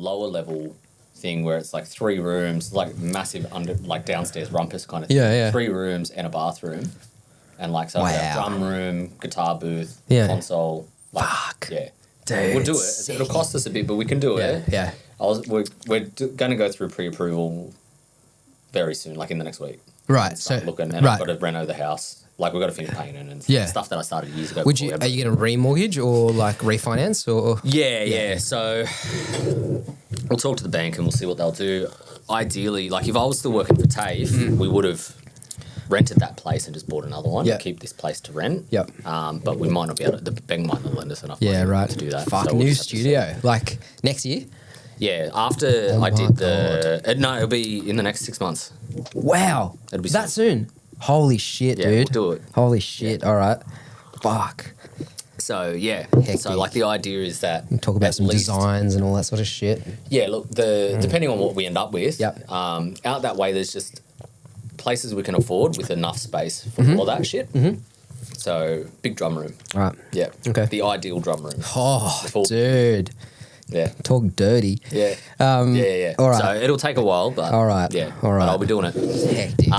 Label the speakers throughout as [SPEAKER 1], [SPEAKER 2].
[SPEAKER 1] lower level thing where it's like 3 rooms, like massive downstairs rumpus kind of thing.
[SPEAKER 2] Yeah, yeah.
[SPEAKER 1] 3 rooms and a bathroom. And like, so we have drum room, guitar booth, console. Like,
[SPEAKER 2] Fuck.
[SPEAKER 1] Yeah.
[SPEAKER 2] Dude,
[SPEAKER 1] we'll do it.
[SPEAKER 2] sick.
[SPEAKER 1] It'll cost us a bit, but we can do it.
[SPEAKER 2] Yeah.
[SPEAKER 1] We're going to go through pre-approval very soon, like in the next week.
[SPEAKER 2] Right.
[SPEAKER 1] Start looking, and I've got to reno the house. Like, we've got to finish painting and stuff that I started years ago.
[SPEAKER 2] Are you going to remortgage or like refinance or?
[SPEAKER 1] Yeah. So we'll talk to the bank and we'll see what they'll do. Ideally, like if I was still working for TAFE, we would have rented that place and just bought another one to keep this place to rent.
[SPEAKER 2] Yep.
[SPEAKER 1] But we might not be able to, the bank might not lend us enough money to do that.
[SPEAKER 2] Fuck,
[SPEAKER 1] so we'll
[SPEAKER 2] new studio. Like next year?
[SPEAKER 1] Yeah, after I did no, it'll be in the next 6 months.
[SPEAKER 2] Wow.
[SPEAKER 1] It'll be
[SPEAKER 2] that soon? Holy shit, dude.
[SPEAKER 1] We'll do it.
[SPEAKER 2] Holy shit. All right. Fuck.
[SPEAKER 1] So, yeah.
[SPEAKER 2] Hectic.
[SPEAKER 1] So, like, the idea is that...
[SPEAKER 2] Talk about some designs and all that sort of shit.
[SPEAKER 1] Yeah, look, depending on what we end up with, out that way there's just places we can afford with enough space for all of that shit. Mm-hmm. So, big drum room.
[SPEAKER 2] All right.
[SPEAKER 1] Yeah.
[SPEAKER 2] Okay.
[SPEAKER 1] The ideal drum room.
[SPEAKER 2] Oh, dude.
[SPEAKER 1] Yeah.
[SPEAKER 2] Talk dirty.
[SPEAKER 1] Yeah.
[SPEAKER 2] Yeah. All right.
[SPEAKER 1] So, it'll take a while, but...
[SPEAKER 2] All right.
[SPEAKER 1] Yeah.
[SPEAKER 2] All right.
[SPEAKER 1] But I'll be doing it.
[SPEAKER 2] Hectic.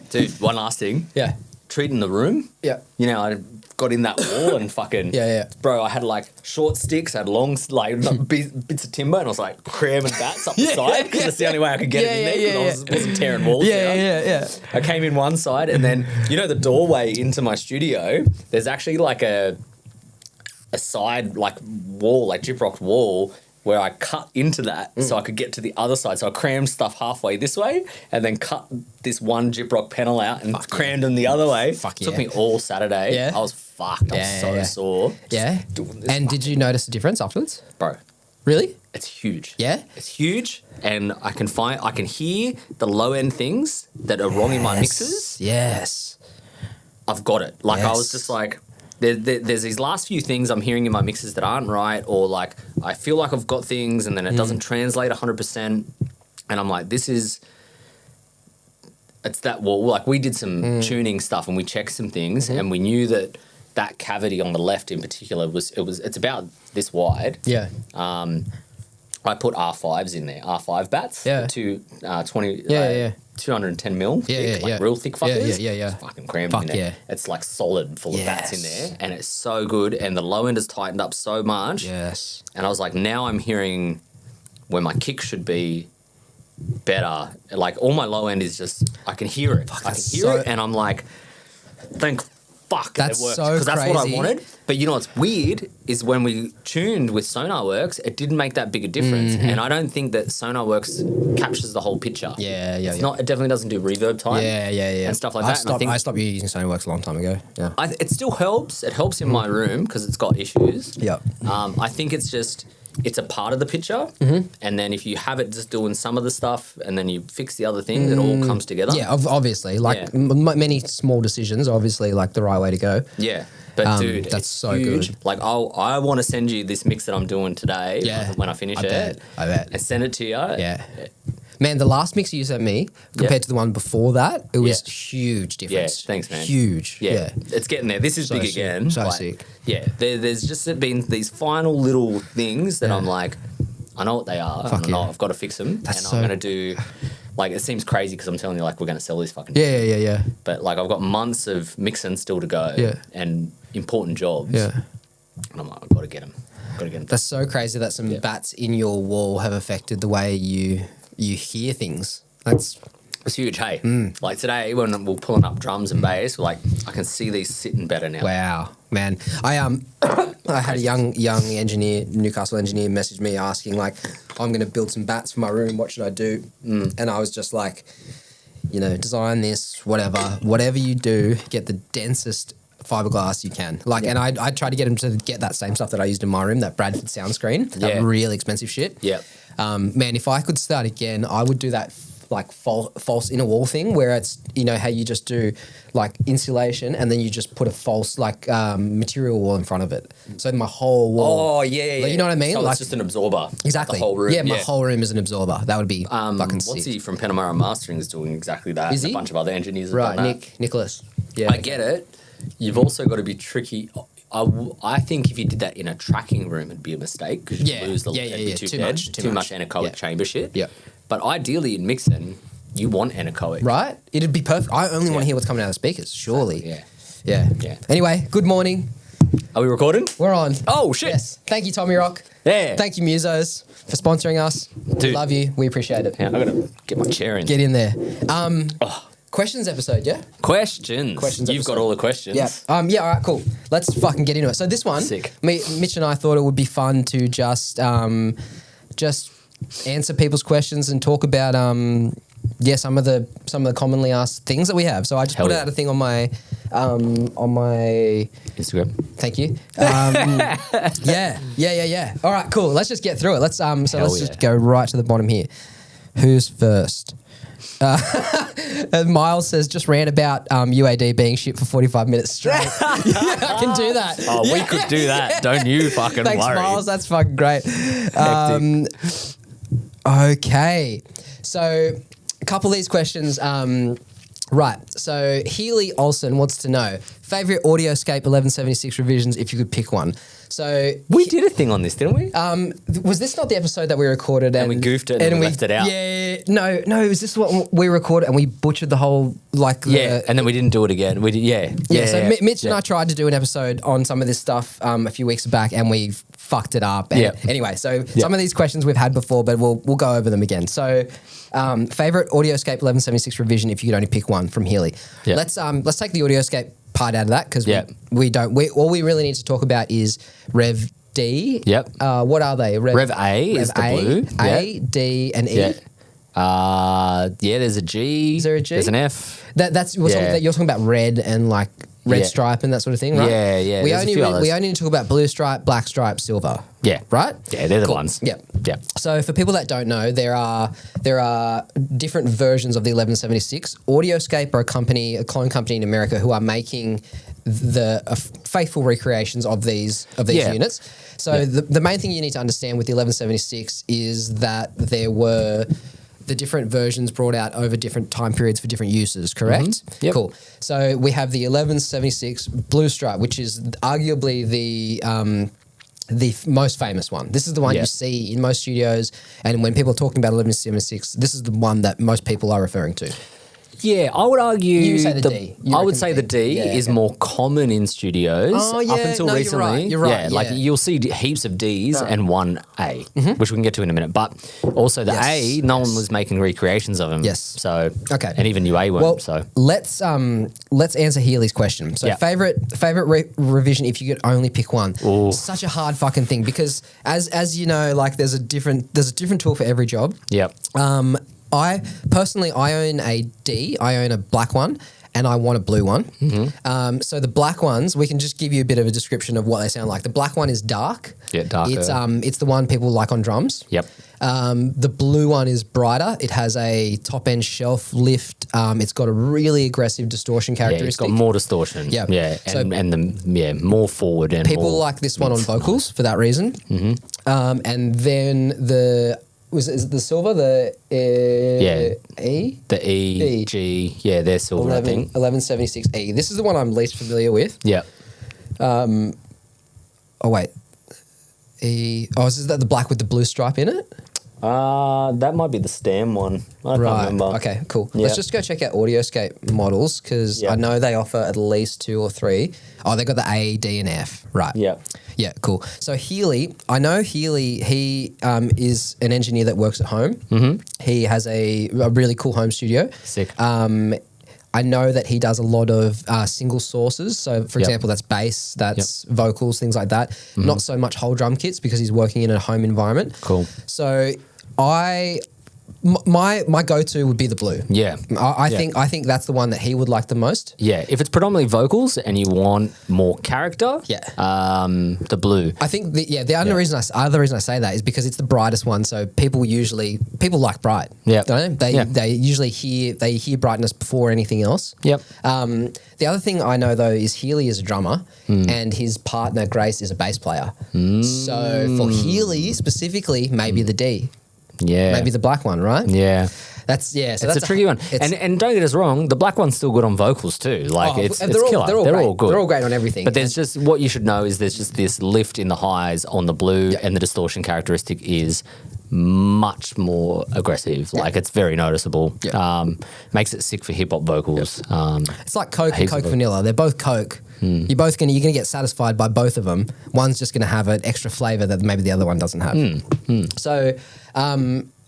[SPEAKER 1] Dude, one last thing.
[SPEAKER 2] Yeah.
[SPEAKER 1] Treating the room.
[SPEAKER 2] Yeah.
[SPEAKER 1] You know, I got in that wall and fucking...
[SPEAKER 2] Yeah.
[SPEAKER 1] Bro, I had like short sticks, I had long bits of timber, and I was like cramming bats up the side because that's the only way I could get it in there because I wasn't tearing walls down.
[SPEAKER 2] Yeah.
[SPEAKER 1] I came in one side and then, you know, the doorway into my studio, there's actually like a side like wall, like gyprock wall, where I cut into that so I could get to the other side. So I crammed stuff halfway this way and then cut this one gyprock panel out and crammed them the other way. Took me all Saturday.
[SPEAKER 2] Yeah.
[SPEAKER 1] I was fucked. I was so sore.
[SPEAKER 2] Yeah. And did you notice a difference afterwards?
[SPEAKER 1] Bro.
[SPEAKER 2] Really?
[SPEAKER 1] It's huge.
[SPEAKER 2] Yeah?
[SPEAKER 1] It's huge, and I can hear the low end things that are wrong in my mixes.
[SPEAKER 2] Yes.
[SPEAKER 1] I've got it. Like I was just like, there's these last few things I'm hearing in my mixes that aren't right, or like I feel like I've got things and then it doesn't translate 100%, and I'm like, it's that wall. Like we did some tuning stuff and we checked some things and we knew that cavity on the left in particular it's about this wide.
[SPEAKER 2] Yeah.
[SPEAKER 1] I put R5s in there, R5 bats.
[SPEAKER 2] Yeah.
[SPEAKER 1] 210 mil thick, real thick fuckers.
[SPEAKER 2] Yeah.
[SPEAKER 1] Just fucking crammed in there.
[SPEAKER 2] Yeah.
[SPEAKER 1] It's like solid full of bats in there, and it's so good, and the low end has tightened up so much.
[SPEAKER 2] Yes.
[SPEAKER 1] And I was like, now I'm hearing where my kick should be better. Like all my low end is just, I can hear it. I can hear it, and I'm like, thank fuck
[SPEAKER 2] that's
[SPEAKER 1] it worked.
[SPEAKER 2] so
[SPEAKER 1] Because that's what I
[SPEAKER 2] crazy.
[SPEAKER 1] wanted. But you know what's weird is when we tuned with SonarWorks, it didn't make that big a difference. And I don't think that SonarWorks captures the whole picture.
[SPEAKER 2] Yeah.
[SPEAKER 1] It definitely doesn't do reverb time.
[SPEAKER 2] Yeah.
[SPEAKER 1] And stuff like that.
[SPEAKER 2] I stopped using SonarWorks a long time ago. Yeah.
[SPEAKER 1] It still helps. It helps in my room because it's got issues.
[SPEAKER 2] Yep.
[SPEAKER 1] I think it's a part of the picture. And then if you have it just doing some of the stuff and then you fix the other things, it all comes together.
[SPEAKER 2] Yeah, obviously. Like many small decisions, obviously, like the right way to go.
[SPEAKER 1] Yeah. But dude,
[SPEAKER 2] that's
[SPEAKER 1] it's
[SPEAKER 2] so
[SPEAKER 1] huge.
[SPEAKER 2] good.
[SPEAKER 1] Like I want to send you this mix that I'm doing today when I finish
[SPEAKER 2] I bet.
[SPEAKER 1] and send it to you.
[SPEAKER 2] Yeah. Man, the last mix you sent me compared to the one before that, it was huge difference.
[SPEAKER 1] Yeah, thanks, man.
[SPEAKER 2] Huge.
[SPEAKER 1] Yeah. It's getting there. This is
[SPEAKER 2] So
[SPEAKER 1] big
[SPEAKER 2] sick.
[SPEAKER 1] again.
[SPEAKER 2] So
[SPEAKER 1] Like,
[SPEAKER 2] sick.
[SPEAKER 1] Yeah. There's just been these final little things that I'm like, I know what they are.
[SPEAKER 2] Fuck
[SPEAKER 1] and I've got to fix them.
[SPEAKER 2] That's
[SPEAKER 1] and
[SPEAKER 2] so-
[SPEAKER 1] I'm going to do... Like, it seems crazy because I'm telling you, like, we're going to sell these fucking...
[SPEAKER 2] Yeah.
[SPEAKER 1] But, like, I've got months of mixing still to go.
[SPEAKER 2] Yeah.
[SPEAKER 1] And important jobs.
[SPEAKER 2] Yeah.
[SPEAKER 1] And I'm like, I've got to get them.
[SPEAKER 2] That's so crazy that some bats in your wall have affected the way you hear things.
[SPEAKER 1] It's huge, hey? Like, today, when we're pulling up drums and bass, we're like, I can see these sitting better now.
[SPEAKER 2] Wow, man. I had a young engineer, Newcastle engineer, message me asking, like, I'm going to build some bats for my room. What should I do? And I was just like, you know, design this, whatever you do, get the densest fiberglass you can. Like, and I tried to get him to get that same stuff that I used in my room, that Bradford sound screen, that really expensive shit.
[SPEAKER 1] Yeah.
[SPEAKER 2] Man, if I could start again, I would do that like false inner wall thing where it's, you know, how you just do like insulation and then you just put a false like material wall in front of it. So my whole wall.
[SPEAKER 1] Oh, yeah.
[SPEAKER 2] Like, you know what I mean?
[SPEAKER 1] So
[SPEAKER 2] like,
[SPEAKER 1] it's just an absorber.
[SPEAKER 2] Exactly.
[SPEAKER 1] The whole room.
[SPEAKER 2] Yeah, my whole room is an absorber. That would be fucking sick.
[SPEAKER 1] What's he from Panamera Mastering is doing exactly that.
[SPEAKER 2] Is he?
[SPEAKER 1] A bunch of other engineers have done that.
[SPEAKER 2] Nicholas. Yeah.
[SPEAKER 1] I get it. You've also got to be tricky. I think if you did that in a tracking room, it'd be a mistake because you'd lose the it'd be too much anechoic chamber shit.
[SPEAKER 2] Yeah.
[SPEAKER 1] But ideally in mixing, you want anechoic.
[SPEAKER 2] Right? It'd be perfect. I only want to hear what's coming out of the speakers, surely.
[SPEAKER 1] Yeah.
[SPEAKER 2] Anyway, good morning.
[SPEAKER 1] Are we recording?
[SPEAKER 2] We're on.
[SPEAKER 1] Oh, shit.
[SPEAKER 2] Yes. Thank you, Tommirock.
[SPEAKER 1] Yeah.
[SPEAKER 2] Thank you, Musos, for sponsoring us.
[SPEAKER 1] Dude.
[SPEAKER 2] We love you. We appreciate it.
[SPEAKER 1] Yeah, I'm going to get my chair in.
[SPEAKER 2] Get in there. Questions episode, yeah?
[SPEAKER 1] Questions. You've got all the questions.
[SPEAKER 2] Yeah. All right, cool. Let's fucking get into it. So this one,
[SPEAKER 1] Sick.
[SPEAKER 2] Mitch and I thought it would be fun to just answer people's questions and talk about some of the commonly asked things that we have. So I just put out a thing on my
[SPEAKER 1] Instagram.
[SPEAKER 2] Thank you. Yeah. All right, cool. Let's just get through it. Let's just go right to the bottom here. Who's first? Miles says just ran about UAD being shit for 45 minutes straight. I can do that.
[SPEAKER 1] Oh, we could do that. Don't you fucking
[SPEAKER 2] Thanks,
[SPEAKER 1] worry.
[SPEAKER 2] Miles. That's fucking great. Okay. So a couple of these questions. Right. So Healy Olsen wants to know, favourite AudioScape 1176 revisions if you could pick one. So
[SPEAKER 1] we did a thing on this, didn't we?
[SPEAKER 2] was this not the episode that we recorded and
[SPEAKER 1] we goofed it and we left it out?
[SPEAKER 2] Yeah. No. Was this what we recorded and we butchered the whole
[SPEAKER 1] and then we didn't do it again. We did.
[SPEAKER 2] So Mitch and I tried to do an episode on some of this stuff a few weeks back and we fucked it up. And anyway, so some of these questions we've had before, but we'll go over them again. So favourite AudioScape 1176 revision if you could only pick one from Healy. Yep. Let's take the AudioScape part out of that because we don't. All we really need to talk about is Rev D.
[SPEAKER 1] Yep.
[SPEAKER 2] What are they?
[SPEAKER 1] Rev A is the blue.
[SPEAKER 2] A, D, and E.
[SPEAKER 1] There's a G.
[SPEAKER 2] Is there a G?
[SPEAKER 1] There's an F.
[SPEAKER 2] You're talking about red and like red stripe and that sort of thing, right?
[SPEAKER 1] Yeah.
[SPEAKER 2] We only need to talk about blue stripe, black stripe, silver.
[SPEAKER 1] Yeah.
[SPEAKER 2] Right?
[SPEAKER 1] Yeah, they're the ones.
[SPEAKER 2] Yeah.
[SPEAKER 1] Yeah.
[SPEAKER 2] So for people that don't know, there are different versions of the 1176. AudioScape are a clone company in America who are making the faithful recreations of these units. So the main thing you need to understand with the 1176 is that there were the different versions brought out over different time periods for different uses, correct?
[SPEAKER 1] Mm-hmm. Yep.
[SPEAKER 2] Cool. So we have the 1176 Blue Stripe, which is arguably the most famous one. This is the one you see in most studios, and when people are talking about 1176, this is the one that most people are referring to.
[SPEAKER 1] Yeah, I would argue
[SPEAKER 2] you say the D.
[SPEAKER 1] I would say the D is more common in studios up until recently.
[SPEAKER 2] You're right.
[SPEAKER 1] Yeah, like you'll see heaps of Ds and one A, which we can get to in a minute. But also the A, no one was making recreations of them.
[SPEAKER 2] Yes.
[SPEAKER 1] So
[SPEAKER 2] okay,
[SPEAKER 1] and even UA weren't.
[SPEAKER 2] Well,
[SPEAKER 1] so
[SPEAKER 2] let's answer Healy's question. So favorite revision if you could only pick one.
[SPEAKER 1] Ooh.
[SPEAKER 2] Such a hard fucking thing because as you know, like there's a different tool for every job.
[SPEAKER 1] Yep.
[SPEAKER 2] I own a D. I own a black one, and I want a blue one. Mm-hmm. So the black ones, we can just give you a bit of a description of what they sound like. The black one is dark.
[SPEAKER 1] Yeah, darker.
[SPEAKER 2] It's the one people like on drums.
[SPEAKER 1] Yep.
[SPEAKER 2] The blue one is brighter. It has a top end shelf lift. It's got a really aggressive distortion characteristic.
[SPEAKER 1] Yeah, it's got more distortion.
[SPEAKER 2] Yeah.
[SPEAKER 1] Yeah, and more forward and
[SPEAKER 2] people
[SPEAKER 1] more
[SPEAKER 2] like this one on vocals for that reason. Mm-hmm. And then is it the silver? The E?
[SPEAKER 1] The E, G. Yeah, they're silver, I think.
[SPEAKER 2] 1176E. This is the one I'm least familiar with.
[SPEAKER 1] Yeah.
[SPEAKER 2] Oh, wait. E. Oh, is that the black with the blue stripe in it?
[SPEAKER 1] That might be the Stam one. I can't remember.
[SPEAKER 2] Okay, cool.
[SPEAKER 1] Yeah.
[SPEAKER 2] Let's just go check out AudioScape models because I know they offer at least 2 or 3. Oh, they got the A, D, and F. Right.
[SPEAKER 1] Yeah.
[SPEAKER 2] Yeah, cool. So Healy, I know Healy, he is an engineer that works at home. Mm-hmm. He has a really cool home studio.
[SPEAKER 1] Sick.
[SPEAKER 2] I know that he does a lot of single sources. So, for example, that's bass, that's vocals, things like that. Mm-hmm. Not so much whole drum kits because he's working in a home environment.
[SPEAKER 1] Cool.
[SPEAKER 2] So my go-to would be the blue.
[SPEAKER 1] Yeah.
[SPEAKER 2] I think that's the one that he would like the most.
[SPEAKER 1] Yeah. If it's predominantly vocals and you want more character, the blue.
[SPEAKER 2] I think the other reason I say that is because it's the brightest one. So people like bright.
[SPEAKER 1] Yeah.
[SPEAKER 2] They usually hear brightness before anything else.
[SPEAKER 1] Yep.
[SPEAKER 2] The other thing I know though is Healy is a drummer and his partner Grace is a bass player. So for Healy specifically, maybe the D.
[SPEAKER 1] Yeah.
[SPEAKER 2] Maybe the black one, right?
[SPEAKER 1] Yeah.
[SPEAKER 2] So
[SPEAKER 1] It's
[SPEAKER 2] that's
[SPEAKER 1] a tricky one. And don't get us wrong, the black one's still good on vocals too. Like it's killer. They're all good.
[SPEAKER 2] They're all great on everything.
[SPEAKER 1] But there's just, what you should know is there's just this lift in the highs on the blue, and the distortion characteristic is much more aggressive. Like it's very noticeable. Makes it sick for hip hop vocals.
[SPEAKER 2] It's like Coke and Coke Vanilla. They're both Coke. You're gonna get satisfied by both of them. One's just gonna have an extra flavor that maybe the other one doesn't have. So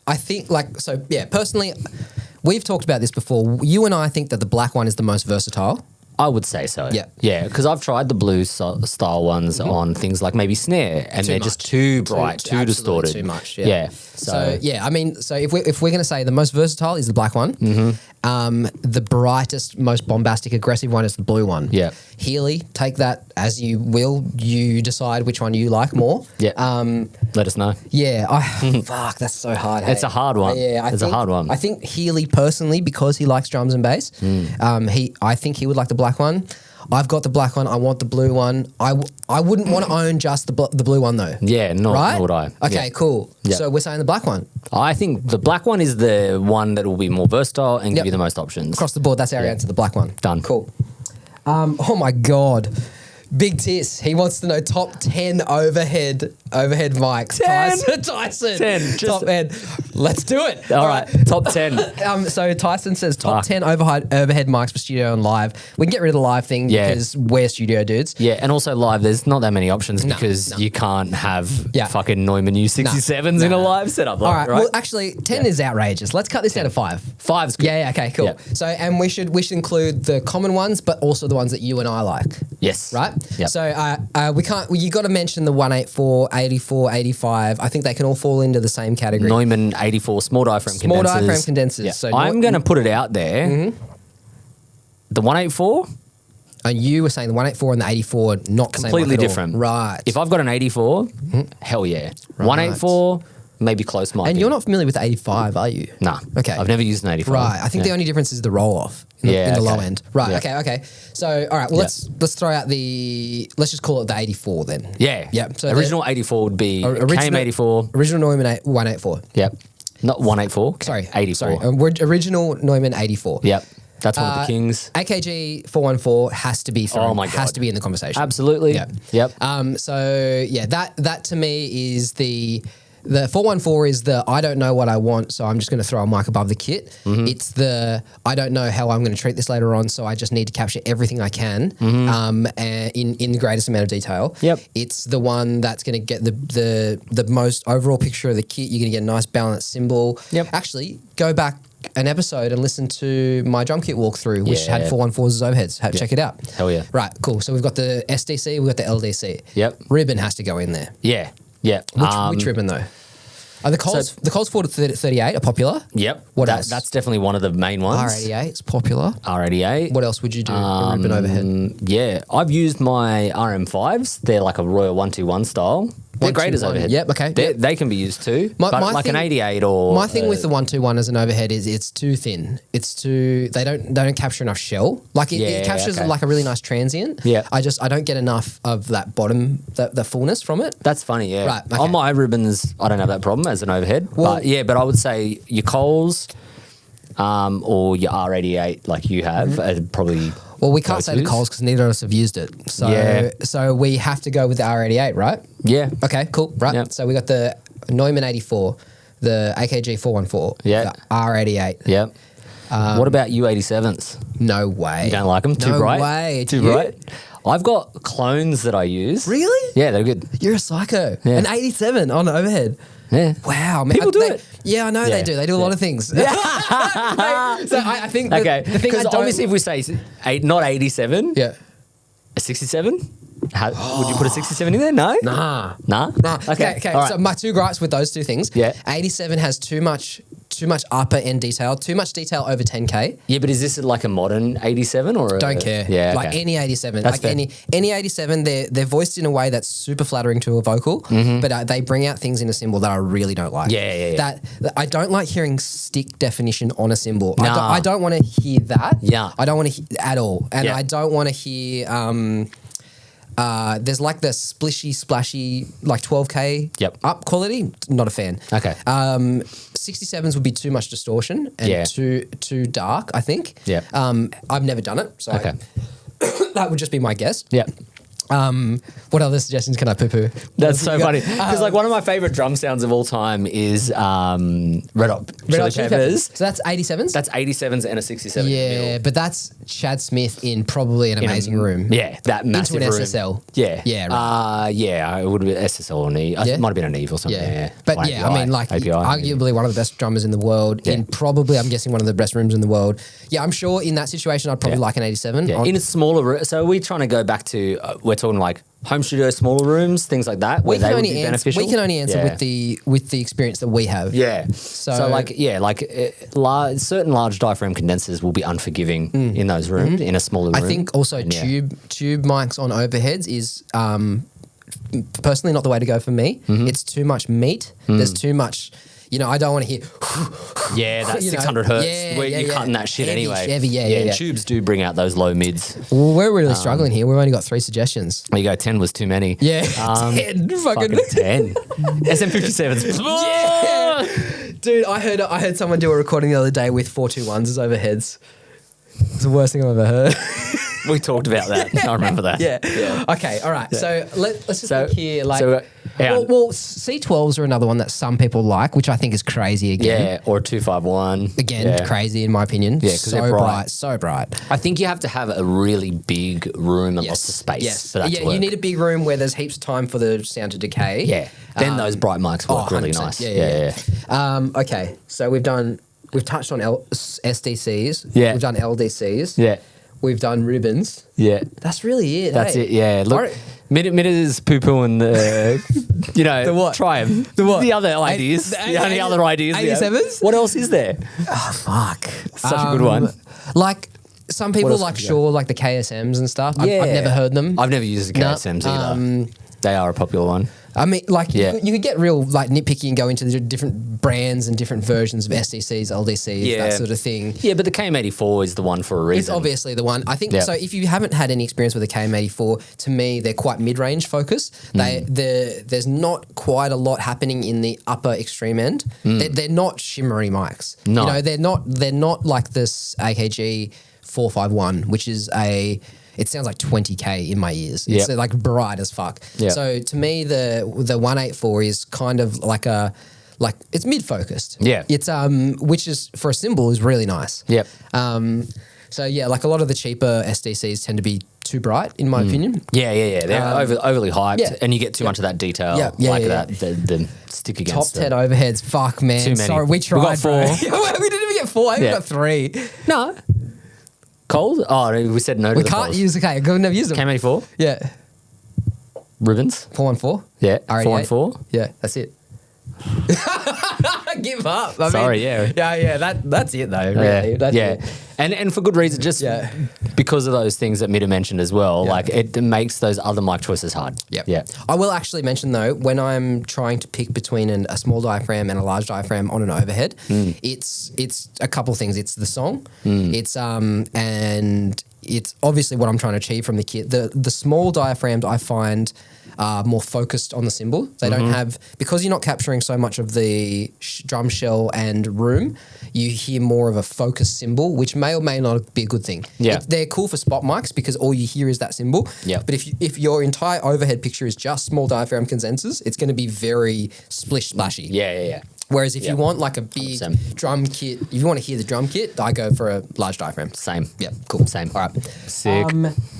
[SPEAKER 2] I think personally, we've talked about this before. You and I think that the black one is the most versatile.
[SPEAKER 1] I would say so.
[SPEAKER 2] Yeah.
[SPEAKER 1] Yeah, because I've tried the blue style ones on things like maybe snare, and they're just too bright, too distorted.
[SPEAKER 2] Too much, So if we're going to say the most versatile is the black one, the brightest, most bombastic, aggressive one is the blue one.
[SPEAKER 1] Yeah.
[SPEAKER 2] Healy, take that as you will. You decide which one you like more.
[SPEAKER 1] Yeah. Let us know.
[SPEAKER 2] Yeah. Fuck, that's so hard.
[SPEAKER 1] It's a hard one.
[SPEAKER 2] Yeah,
[SPEAKER 1] it's a hard one.
[SPEAKER 2] I think Healy personally, because he likes drums and bass, I think he would like the black one. I've got the black one. I want the blue one. I wouldn't want to own just the blue one though.
[SPEAKER 1] Yeah, nor would I.
[SPEAKER 2] Okay, cool.
[SPEAKER 1] Yeah.
[SPEAKER 2] So we're saying the black one.
[SPEAKER 1] I think the black one is the one that will be more versatile and give you the most options.
[SPEAKER 2] Across the board, that's our answer, the black one.
[SPEAKER 1] Done.
[SPEAKER 2] Cool. Oh my God. Big Tiss. He wants to know top 10 overhead mics.
[SPEAKER 1] 10.
[SPEAKER 2] Tyson.
[SPEAKER 1] 10.
[SPEAKER 2] Top 10. Let's do it.
[SPEAKER 1] All right. Top 10.
[SPEAKER 2] So Tyson says top 10 overhead mics for studio and live. We can get rid of the live thing because we're studio dudes.
[SPEAKER 1] Yeah, and also live, there's not that many options because you can't have fucking Neumann U67s in a live setup.
[SPEAKER 2] All right. Well, actually, 10 is outrageous. Let's cut this down to 5.
[SPEAKER 1] 5's good.
[SPEAKER 2] Yeah, okay, cool.
[SPEAKER 1] Yeah.
[SPEAKER 2] So, and we should include the common ones, but also the ones that you and I like.
[SPEAKER 1] Yes.
[SPEAKER 2] Right?
[SPEAKER 1] Yep.
[SPEAKER 2] So we can't. You got to mention the 184, 84, 85. I think they can all fall into the same category.
[SPEAKER 1] Neumann 84 small diaphragm condensers.
[SPEAKER 2] Small diaphragm condensers.
[SPEAKER 1] Yeah.
[SPEAKER 2] So
[SPEAKER 1] I'm going to put it out there. The 184.
[SPEAKER 2] And you were saying the 184 and the 84 not
[SPEAKER 1] completely different.
[SPEAKER 2] Right.
[SPEAKER 1] If I've got an 84, hell yeah. Right. 184. Maybe close might
[SPEAKER 2] And
[SPEAKER 1] be.
[SPEAKER 2] you're not familiar with the 85, are you?
[SPEAKER 1] Nah.
[SPEAKER 2] Okay.
[SPEAKER 1] I've never used an 85.
[SPEAKER 2] Right. I think the only difference is the roll off in the low end. Right.
[SPEAKER 1] Yeah.
[SPEAKER 2] Okay. So all right. Well, let's throw out let's just call it the 84 then.
[SPEAKER 1] Yeah.
[SPEAKER 2] Yeah. So
[SPEAKER 1] original 84 would be KM84.
[SPEAKER 2] Original Neumann 184.
[SPEAKER 1] Yep. Not 184.
[SPEAKER 2] Sorry.
[SPEAKER 1] 84.
[SPEAKER 2] Sorry. Original Neumann 84.
[SPEAKER 1] Yep. That's one of the kings.
[SPEAKER 2] AKG 414 has to be thrown.
[SPEAKER 1] Oh my God.
[SPEAKER 2] Has to be in the conversation.
[SPEAKER 1] Absolutely. Yep.
[SPEAKER 2] So yeah, that to me is the 414 is the I don't know what I want, so I'm just going to throw a mic above the kit. It's the I don't know how I'm going to treat this later on, so I just need to capture everything I can in the greatest amount of detail.
[SPEAKER 1] Yep.
[SPEAKER 2] It's the one that's going to get the most overall picture of the kit. You're going to get a nice balanced cymbal.
[SPEAKER 1] Yep.
[SPEAKER 2] Actually, go back an episode and listen to my drum kit walkthrough, which had 414s as overheads. Check it out.
[SPEAKER 1] Hell yeah.
[SPEAKER 2] Right, cool. So we've got the SDC, we've got the LDC.
[SPEAKER 1] Yep.
[SPEAKER 2] Ribbon has to go in there.
[SPEAKER 1] Yeah. Yeah.
[SPEAKER 2] Which ribbon though? The Coles 4 to 38 are popular.
[SPEAKER 1] Yep.
[SPEAKER 2] What else?
[SPEAKER 1] That's definitely one of the main ones.
[SPEAKER 2] R88 is popular.
[SPEAKER 1] R88.
[SPEAKER 2] What else would you do? A ribbon overhead.
[SPEAKER 1] Yeah. I've used my RM5s. They're like a Royal 121 style. They're great as overhead.
[SPEAKER 2] Yep, okay.
[SPEAKER 1] They can be used too. But like an 88 or...
[SPEAKER 2] My thing with the 121 as an overhead is it's too thin. It's too... They don't capture enough shell. Like it captures like a really nice transient.
[SPEAKER 1] Yeah.
[SPEAKER 2] I don't get enough of that bottom, the fullness from it.
[SPEAKER 1] That's funny, yeah.
[SPEAKER 2] Right, okay.
[SPEAKER 1] On my ribbons, I don't have that problem as an overhead. But I would say your Coles or your R88 like you have are probably...
[SPEAKER 2] Well, we can't say the Coles because neither of us have used it. So we have to go with the R88, right?
[SPEAKER 1] Yeah.
[SPEAKER 2] Okay, cool. Right. Yep. So we got the Neumann 84, the AKG 414, the R88.
[SPEAKER 1] Yep. What about U87s?
[SPEAKER 2] No way.
[SPEAKER 1] You don't like them? Too bright?
[SPEAKER 2] No way.
[SPEAKER 1] Too bright? I've got clones that I use.
[SPEAKER 2] Really?
[SPEAKER 1] Yeah, they're good.
[SPEAKER 2] You're a psycho.
[SPEAKER 1] Yeah.
[SPEAKER 2] An 87 on overhead.
[SPEAKER 1] Yeah.
[SPEAKER 2] Wow, man.
[SPEAKER 1] People do it.
[SPEAKER 2] Yeah, I know they do. They do a lot of things. So I think the thing
[SPEAKER 1] because obviously if we say not 87,
[SPEAKER 2] a
[SPEAKER 1] 67, would you put a 67 in there? No?
[SPEAKER 2] Nah.
[SPEAKER 1] Okay.
[SPEAKER 2] Right. So my two gripes with those two things.
[SPEAKER 1] Yeah.
[SPEAKER 2] 87 has too much upper end detail, too much detail over 10K.
[SPEAKER 1] Yeah, but is this like a modern 87 or
[SPEAKER 2] Don't care.
[SPEAKER 1] Yeah,
[SPEAKER 2] like any 87.
[SPEAKER 1] That's
[SPEAKER 2] like any 87, they're voiced in a way that's super flattering to a vocal, but they bring out things in a cymbal that I really don't like.
[SPEAKER 1] Yeah.
[SPEAKER 2] That I don't like hearing stick definition on a cymbal. I don't want to hear that.
[SPEAKER 1] Yeah.
[SPEAKER 2] I don't want to hear at all, and I don't want to hear there's like the splishy, splashy, like 12K up quality. Not a fan.
[SPEAKER 1] Okay.
[SPEAKER 2] 67s would be too much distortion and too dark, I think.
[SPEAKER 1] Yeah.
[SPEAKER 2] I've never done it, so that would just be my guess.
[SPEAKER 1] Yeah.
[SPEAKER 2] What other suggestions can I poo-poo?
[SPEAKER 1] That's so funny because like one of my favorite drum sounds of all time is Red Hot Chili Peppers.
[SPEAKER 2] So that's 87s.
[SPEAKER 1] That's 87s and a 67.
[SPEAKER 2] Yeah,
[SPEAKER 1] in the middle.
[SPEAKER 2] but that's Chad Smith in probably an amazing room.
[SPEAKER 1] Yeah, that massive
[SPEAKER 2] into an
[SPEAKER 1] room.
[SPEAKER 2] SSL.
[SPEAKER 1] Yeah,
[SPEAKER 2] yeah, right.
[SPEAKER 1] Yeah. It would have been SSL or Neve. It might have been a Neve or something. Yeah,
[SPEAKER 2] but
[SPEAKER 1] or
[SPEAKER 2] yeah,
[SPEAKER 1] API,
[SPEAKER 2] I mean, like
[SPEAKER 1] API,
[SPEAKER 2] arguably one of the best drummers in the world. In probably, I'm guessing, one of the best rooms in the world. Yeah, I'm sure in that situation I'd probably like an 87.
[SPEAKER 1] Yeah. In a smaller room. So we're trying to go back to we're talking like home studio, smaller rooms, things like that, where they would be beneficial.
[SPEAKER 2] We can only answer with the experience that we have.
[SPEAKER 1] Yeah. So like certain large diaphragm condensers will be unforgiving in those rooms, in a smaller room.
[SPEAKER 2] I think also tube mics on overheads is personally not the way to go for me. It's too much meat. There's too much. You know, I don't want to hear.
[SPEAKER 1] Yeah, that's 600 hertz where you're cutting that shit anyway. And tubes do bring out those low mids.
[SPEAKER 2] Well, we're really struggling here. We've only got 3 suggestions.
[SPEAKER 1] There you go. 10 was too many.
[SPEAKER 2] Yeah, 10. Fucking
[SPEAKER 1] 10. SM57s.
[SPEAKER 2] Yeah. Dude, I heard someone do a recording the other day with 421s as overheads. It's the worst thing I've ever heard.
[SPEAKER 1] We talked about that. I remember that.
[SPEAKER 2] Yeah. Okay. All right. Yeah. So let's just look here. Like,
[SPEAKER 1] well,
[SPEAKER 2] C12s are another one that some people like, which I think is crazy again.
[SPEAKER 1] Yeah. Or 251.
[SPEAKER 2] Again, crazy in my opinion. Yeah.
[SPEAKER 1] Because they're bright.
[SPEAKER 2] So bright.
[SPEAKER 1] I think you have to have a really big room and lots of space for that to work.
[SPEAKER 2] You need a big room where there's heaps of time for the sound to decay.
[SPEAKER 1] Yeah. Then those bright mics work really nice.
[SPEAKER 2] Yeah. Okay. So we've touched on SDCs.
[SPEAKER 1] Yeah.
[SPEAKER 2] We've done LDCs.
[SPEAKER 1] Yeah.
[SPEAKER 2] We've done ribbons.
[SPEAKER 1] Yeah.
[SPEAKER 2] That's really it.
[SPEAKER 1] That's it, yeah. Look, Mitta's poo-pooing the,
[SPEAKER 2] the what?
[SPEAKER 1] Try them.
[SPEAKER 2] The what?
[SPEAKER 1] The other ideas. The only other ideas.
[SPEAKER 2] 87s?
[SPEAKER 1] What else is there?
[SPEAKER 2] Oh, fuck.
[SPEAKER 1] Such a good one.
[SPEAKER 2] Like, some people like the KSMs and stuff. I've never heard them.
[SPEAKER 1] I've never used the KSMs either. They are a popular one.
[SPEAKER 2] I mean, like, you could get real, like, nitpicky and go into the different brands and different versions of SDCs, LDCs, that sort of thing.
[SPEAKER 1] Yeah, but the KM84 is the one for a reason.
[SPEAKER 2] It's obviously the one. I think, so if you haven't had any experience with the KM84, to me, they're quite mid-range focused. There's not quite a lot happening in the upper extreme end. They're not shimmery mics.
[SPEAKER 1] No.
[SPEAKER 2] You know, they're not like this AKG 451, which is it sounds like 20K in my ears. It's like bright as fuck.
[SPEAKER 1] Yep.
[SPEAKER 2] So to me, the 184 is kind of like it's mid-focused.
[SPEAKER 1] Yeah.
[SPEAKER 2] It's which is for a cymbal is really nice.
[SPEAKER 1] Yep.
[SPEAKER 2] So yeah, like a lot of the cheaper SDCs tend to be too bright in my opinion.
[SPEAKER 1] Yeah. They're overly hyped, and you get too much of that detail. That the stick against
[SPEAKER 2] top 10 overheads. Fuck man.
[SPEAKER 1] Too many.
[SPEAKER 2] Sorry, we tried.
[SPEAKER 1] We got 4.
[SPEAKER 2] We didn't even get 4. We got 3.
[SPEAKER 1] No. Cold? Oh, we said no to
[SPEAKER 2] we
[SPEAKER 1] the
[SPEAKER 2] can't
[SPEAKER 1] cold.
[SPEAKER 2] use the K. I've never used them.
[SPEAKER 1] KM84?
[SPEAKER 2] Yeah.
[SPEAKER 1] Ribbons?
[SPEAKER 2] 414?
[SPEAKER 1] Yeah.
[SPEAKER 2] R88?
[SPEAKER 1] 414?
[SPEAKER 2] Yeah, that's it. Give up.
[SPEAKER 1] Sorry,
[SPEAKER 2] That's it though. Really. That's it.
[SPEAKER 1] And for good reason, just because of those things that Mitta mentioned as well. Like it makes those other mic choices hard. Yeah.
[SPEAKER 2] I will actually mention though, when I'm trying to pick between a small diaphragm and a large diaphragm on an overhead, it's a couple things. It's the song. It's and it's obviously what I'm trying to achieve from the kit. The small diaphragms I find are more focused on the cymbal. They don't have, because you're not capturing so much of the drum shell and room, you hear more of a focused cymbal, which may or may not be a good thing.
[SPEAKER 1] Yeah.
[SPEAKER 2] They're cool for spot mics because all you hear is that cymbal.
[SPEAKER 1] Yeah.
[SPEAKER 2] But if your entire overhead picture is just small diaphragm condensers, it's going to be very splish splashy.
[SPEAKER 1] Yeah.
[SPEAKER 2] Whereas if you want like a big drum kit, if you want to hear the drum kit, I go for a large diaphragm.
[SPEAKER 1] Same.
[SPEAKER 2] Yeah, cool.
[SPEAKER 1] Same.
[SPEAKER 2] All right.
[SPEAKER 1] Sick.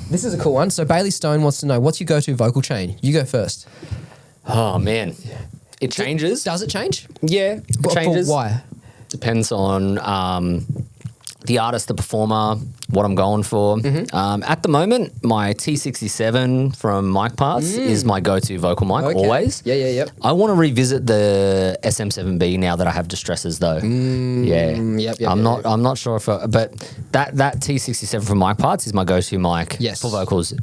[SPEAKER 2] This is a cool one. So Bailey Stone wants to know, what's your go-to vocal chain? You go first.
[SPEAKER 1] Oh, man. It changes.
[SPEAKER 2] Does it change?
[SPEAKER 1] Yeah, it changes.
[SPEAKER 2] Why?
[SPEAKER 1] Depends on the artist, the performer, what I'm going for. At the moment, my T67 from Mic Parts is my go-to vocal mic, always.
[SPEAKER 2] Yeah.
[SPEAKER 1] I want to revisit the SM7B now that I have distresses, though. I'm not sure if, but that T67 from Mic Parts is my go-to mic for vocals,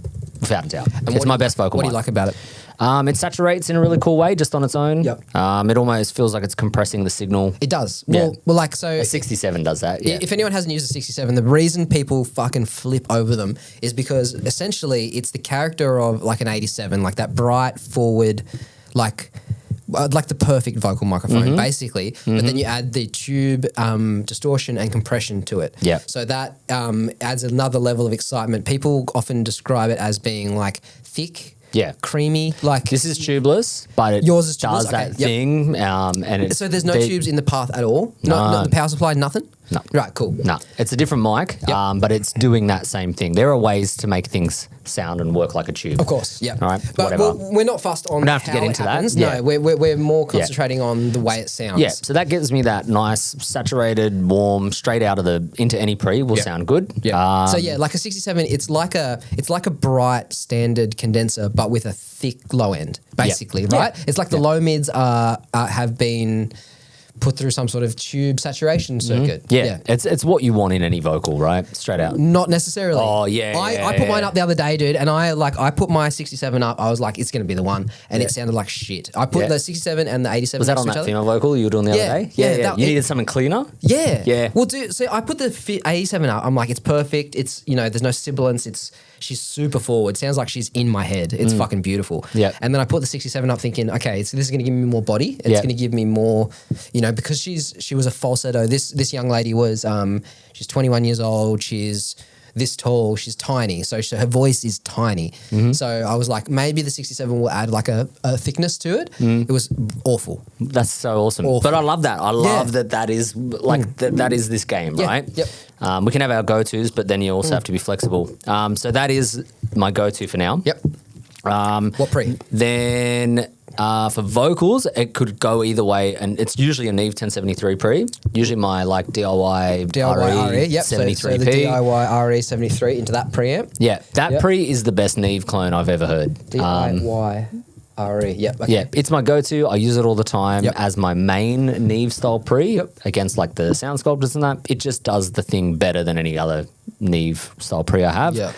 [SPEAKER 1] without a doubt. It's my best vocal mic.
[SPEAKER 2] What do you like about it?
[SPEAKER 1] It saturates in a really cool way just on its own.
[SPEAKER 2] Yep.
[SPEAKER 1] It almost feels like it's compressing the signal.
[SPEAKER 2] It does.
[SPEAKER 1] Yeah.
[SPEAKER 2] Well, like, so...
[SPEAKER 1] A 67 does that, yeah.
[SPEAKER 2] If anyone hasn't used a 67, the reason people fucking flip over them is because essentially it's the character of like an 87, like that bright, forward, like the perfect vocal microphone, basically. But then you add the tube distortion and compression to it.
[SPEAKER 1] Yeah.
[SPEAKER 2] So that adds another level of excitement. People often describe it as being like thick, creamy. Like
[SPEAKER 1] this is tubeless, but it
[SPEAKER 2] yours is
[SPEAKER 1] does
[SPEAKER 2] tubeless?
[SPEAKER 1] that
[SPEAKER 2] Okay, yep.
[SPEAKER 1] thing. And it's
[SPEAKER 2] so there's no tubes in the path at all?
[SPEAKER 1] No.
[SPEAKER 2] Not the power supply, nothing?
[SPEAKER 1] No.
[SPEAKER 2] Right, cool.
[SPEAKER 1] No, it's a different mic, but it's doing that same thing. There are ways to make things sound and work like a tube.
[SPEAKER 2] Of course, yeah.
[SPEAKER 1] All right,
[SPEAKER 2] but
[SPEAKER 1] whatever.
[SPEAKER 2] we're not fussed on
[SPEAKER 1] don't have to
[SPEAKER 2] how
[SPEAKER 1] get
[SPEAKER 2] it
[SPEAKER 1] into that.
[SPEAKER 2] happens.
[SPEAKER 1] Yeah.
[SPEAKER 2] No, we're more concentrating on the way it sounds.
[SPEAKER 1] Yeah, so that gives me that nice, saturated, warm, straight out of into any pre will sound good.
[SPEAKER 2] Yeah. So yeah, like a 67, it's like a bright standard condenser, but with a thick low end, basically, right? It's like the low mids have been put through some sort of tube saturation circuit.
[SPEAKER 1] Yeah. It's what you want in any vocal, right? Straight out.
[SPEAKER 2] Not necessarily.
[SPEAKER 1] Oh, yeah,
[SPEAKER 2] I put mine up the other day, dude, and I put my 67 up. I was like, it's going to be the one, and it sounded like shit. I put the 67 and the 87.
[SPEAKER 1] Was that
[SPEAKER 2] next
[SPEAKER 1] on
[SPEAKER 2] to each
[SPEAKER 1] that
[SPEAKER 2] other.
[SPEAKER 1] female vocal you were doing the other day?
[SPEAKER 2] Yeah.
[SPEAKER 1] You needed something cleaner?
[SPEAKER 2] Yeah.
[SPEAKER 1] Yeah.
[SPEAKER 2] Well, dude, so I put the 87 up. I'm like, it's perfect. It's, there's no sibilance. She's super forward. Sounds like she's in my head. It's fucking beautiful.
[SPEAKER 1] Yeah.
[SPEAKER 2] And then I put the 67 up thinking, okay, so this is going to give me more body. It's going to give me more, because she was a falsetto. This young lady was, she's 21 years old. She's this tall. She's tiny. So her voice is tiny. So I was like, maybe the 67 will add like a thickness to it. It was awful.
[SPEAKER 1] That's so awesome.
[SPEAKER 2] Awful.
[SPEAKER 1] But I love that. I love that is like that is this game, right?
[SPEAKER 2] Yep.
[SPEAKER 1] We can have our go-tos, but then you also have to be flexible. So that is my go-to for now.
[SPEAKER 2] Yep. What pre?
[SPEAKER 1] Then for vocals, it could go either way, and it's usually a Neve 1073 pre. Usually my like DIY RE,
[SPEAKER 2] yep.
[SPEAKER 1] 73p.
[SPEAKER 2] So the DIY RE 73 into that preamp.
[SPEAKER 1] Yeah, that pre is the best Neve clone I've ever heard.
[SPEAKER 2] DIY RE, yep. Okay.
[SPEAKER 1] Yeah, it's my go-to. I use it all the time
[SPEAKER 2] Yep.
[SPEAKER 1] as my main Neve style pre against like the sound sculptors and that. It just does the thing better than any other Neve style pre I have.
[SPEAKER 2] Yeah.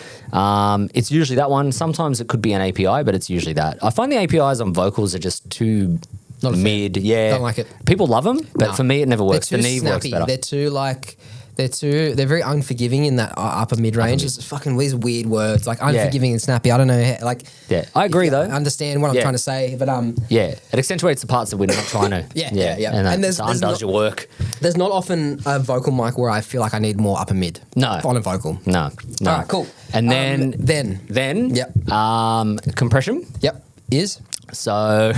[SPEAKER 1] It's usually that one. Sometimes it could be an API, but it's usually that. I find the APIs on vocals are just too
[SPEAKER 2] Not a fan.
[SPEAKER 1] mid. Yeah,
[SPEAKER 2] Don't like it.
[SPEAKER 1] People love them, but
[SPEAKER 2] No.
[SPEAKER 1] for me it never works.
[SPEAKER 2] They're
[SPEAKER 1] The
[SPEAKER 2] too
[SPEAKER 1] Neve
[SPEAKER 2] snappy.
[SPEAKER 1] works better.
[SPEAKER 2] They're very unforgiving in that upper mid range. It's fucking these weird words like unforgiving and snappy. I don't know.
[SPEAKER 1] Yeah, I agree though.
[SPEAKER 2] Understand what I'm trying to say, but
[SPEAKER 1] Yeah, it accentuates the parts that we're not trying to.
[SPEAKER 2] Yeah.
[SPEAKER 1] And,
[SPEAKER 2] And
[SPEAKER 1] that undoes your work.
[SPEAKER 2] there's not often a vocal mic where I feel like I need more upper mid.
[SPEAKER 1] No.
[SPEAKER 2] On a vocal.
[SPEAKER 1] No.
[SPEAKER 2] All right, cool.
[SPEAKER 1] And then,
[SPEAKER 2] Yep.
[SPEAKER 1] compression.
[SPEAKER 2] Yep. Is
[SPEAKER 1] So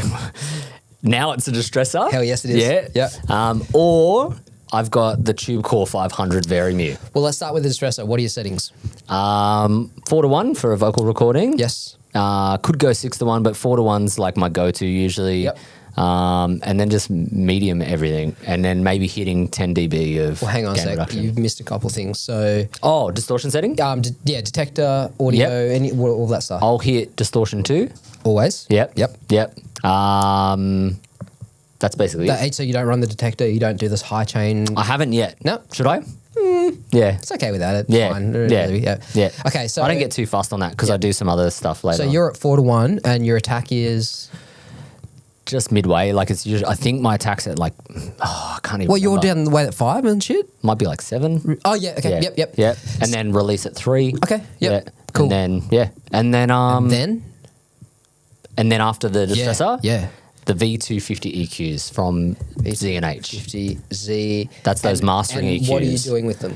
[SPEAKER 1] now it's a distressor.
[SPEAKER 2] Hell yes, it is.
[SPEAKER 1] Yeah. Or I've got the Tube Core 500 Very
[SPEAKER 2] well, let's start with the distressor. What are your settings?
[SPEAKER 1] 4-1 for a vocal recording.
[SPEAKER 2] Yes.
[SPEAKER 1] Could go 6-1, but 4-1's like my go-to usually.
[SPEAKER 2] Yep.
[SPEAKER 1] And then just medium everything, and then maybe hitting 10 dB of
[SPEAKER 2] Well, hang on a
[SPEAKER 1] gain
[SPEAKER 2] sec.
[SPEAKER 1] reduction.
[SPEAKER 2] You've missed a couple of things. So,
[SPEAKER 1] Distortion setting.
[SPEAKER 2] detector, audio, all that stuff.
[SPEAKER 1] I'll hit distortion 2.
[SPEAKER 2] Always.
[SPEAKER 1] Yep.
[SPEAKER 2] Yep.
[SPEAKER 1] That's basically it.
[SPEAKER 2] So you don't run the detector. You don't do this high chain.
[SPEAKER 1] I haven't yet.
[SPEAKER 2] No.
[SPEAKER 1] Should I? Yeah.
[SPEAKER 2] It's okay without it.
[SPEAKER 1] Yeah.
[SPEAKER 2] Fine.
[SPEAKER 1] Yeah.
[SPEAKER 2] Okay, so
[SPEAKER 1] I don't get too fussed on that because I do some other stuff later.
[SPEAKER 2] So you're at 4-1, and your attack is.
[SPEAKER 1] just midway. Like it's usually. I think my attack's at like. I can't even.
[SPEAKER 2] Well, you're
[SPEAKER 1] remember.
[SPEAKER 2] down the way at 5 and shit.
[SPEAKER 1] Might be like 7.
[SPEAKER 2] Oh yeah. Okay.
[SPEAKER 1] Yeah.
[SPEAKER 2] Yep.
[SPEAKER 1] And then release at 3.
[SPEAKER 2] Okay. Yep.
[SPEAKER 1] Yeah.
[SPEAKER 2] Cool.
[SPEAKER 1] And then
[SPEAKER 2] Then.
[SPEAKER 1] after the distressor.
[SPEAKER 2] Yeah.
[SPEAKER 1] The V250 EQs from Z&H.
[SPEAKER 2] 50Z.
[SPEAKER 1] That's those mastering
[SPEAKER 2] and
[SPEAKER 1] EQs.
[SPEAKER 2] What are you doing with them?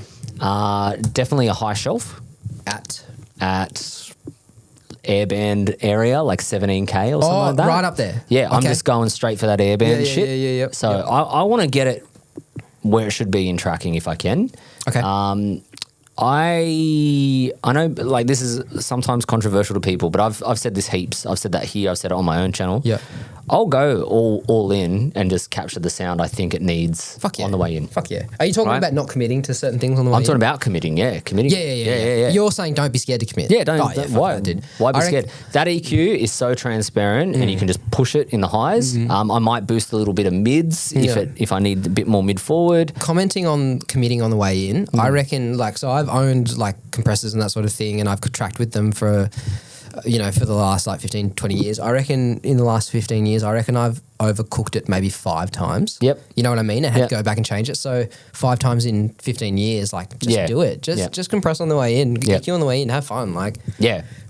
[SPEAKER 1] Definitely a high shelf
[SPEAKER 2] At
[SPEAKER 1] airband area, like 17K or something like that.
[SPEAKER 2] right up there.
[SPEAKER 1] Yeah, I'm
[SPEAKER 2] Okay.
[SPEAKER 1] just going straight for that airband
[SPEAKER 2] Yeah,
[SPEAKER 1] shit.
[SPEAKER 2] yeah.
[SPEAKER 1] So I want to get it where it should be in tracking if I can.
[SPEAKER 2] Okay.
[SPEAKER 1] I know like this is sometimes controversial to people, but I've said this heaps. I've said that here. I've said it on my own channel.
[SPEAKER 2] Yeah.
[SPEAKER 1] I'll go all in and just capture the sound I think it needs
[SPEAKER 2] Fuck yeah.
[SPEAKER 1] on the way in.
[SPEAKER 2] Fuck yeah. Are you talking
[SPEAKER 1] Right?
[SPEAKER 2] about not committing to certain things on the way
[SPEAKER 1] I'm talking
[SPEAKER 2] in?
[SPEAKER 1] about committing. Yeah, committing.
[SPEAKER 2] Yeah. You're saying don't be scared to commit.
[SPEAKER 1] Yeah, don't.
[SPEAKER 2] Oh, yeah, fuck
[SPEAKER 1] why?
[SPEAKER 2] that, dude.
[SPEAKER 1] Why be
[SPEAKER 2] I reckon-
[SPEAKER 1] scared? That EQ is so transparent, and you can just push it in the highs. I might boost a little bit of mids
[SPEAKER 2] Yeah.
[SPEAKER 1] if I need a bit more mid forward.
[SPEAKER 2] Commenting on committing on the way in, I reckon so I've owned like compressors and that sort of thing, and I've tracked with them for for the last like 15, 20 years, I reckon in the last 15 years, I've overcooked it maybe 5 times.
[SPEAKER 1] Yep.
[SPEAKER 2] You know what I mean? I had to go back and change it. So 5 times in 15 years, like just do it. Just compress on the way in, EQ on the way in, have fun. Like,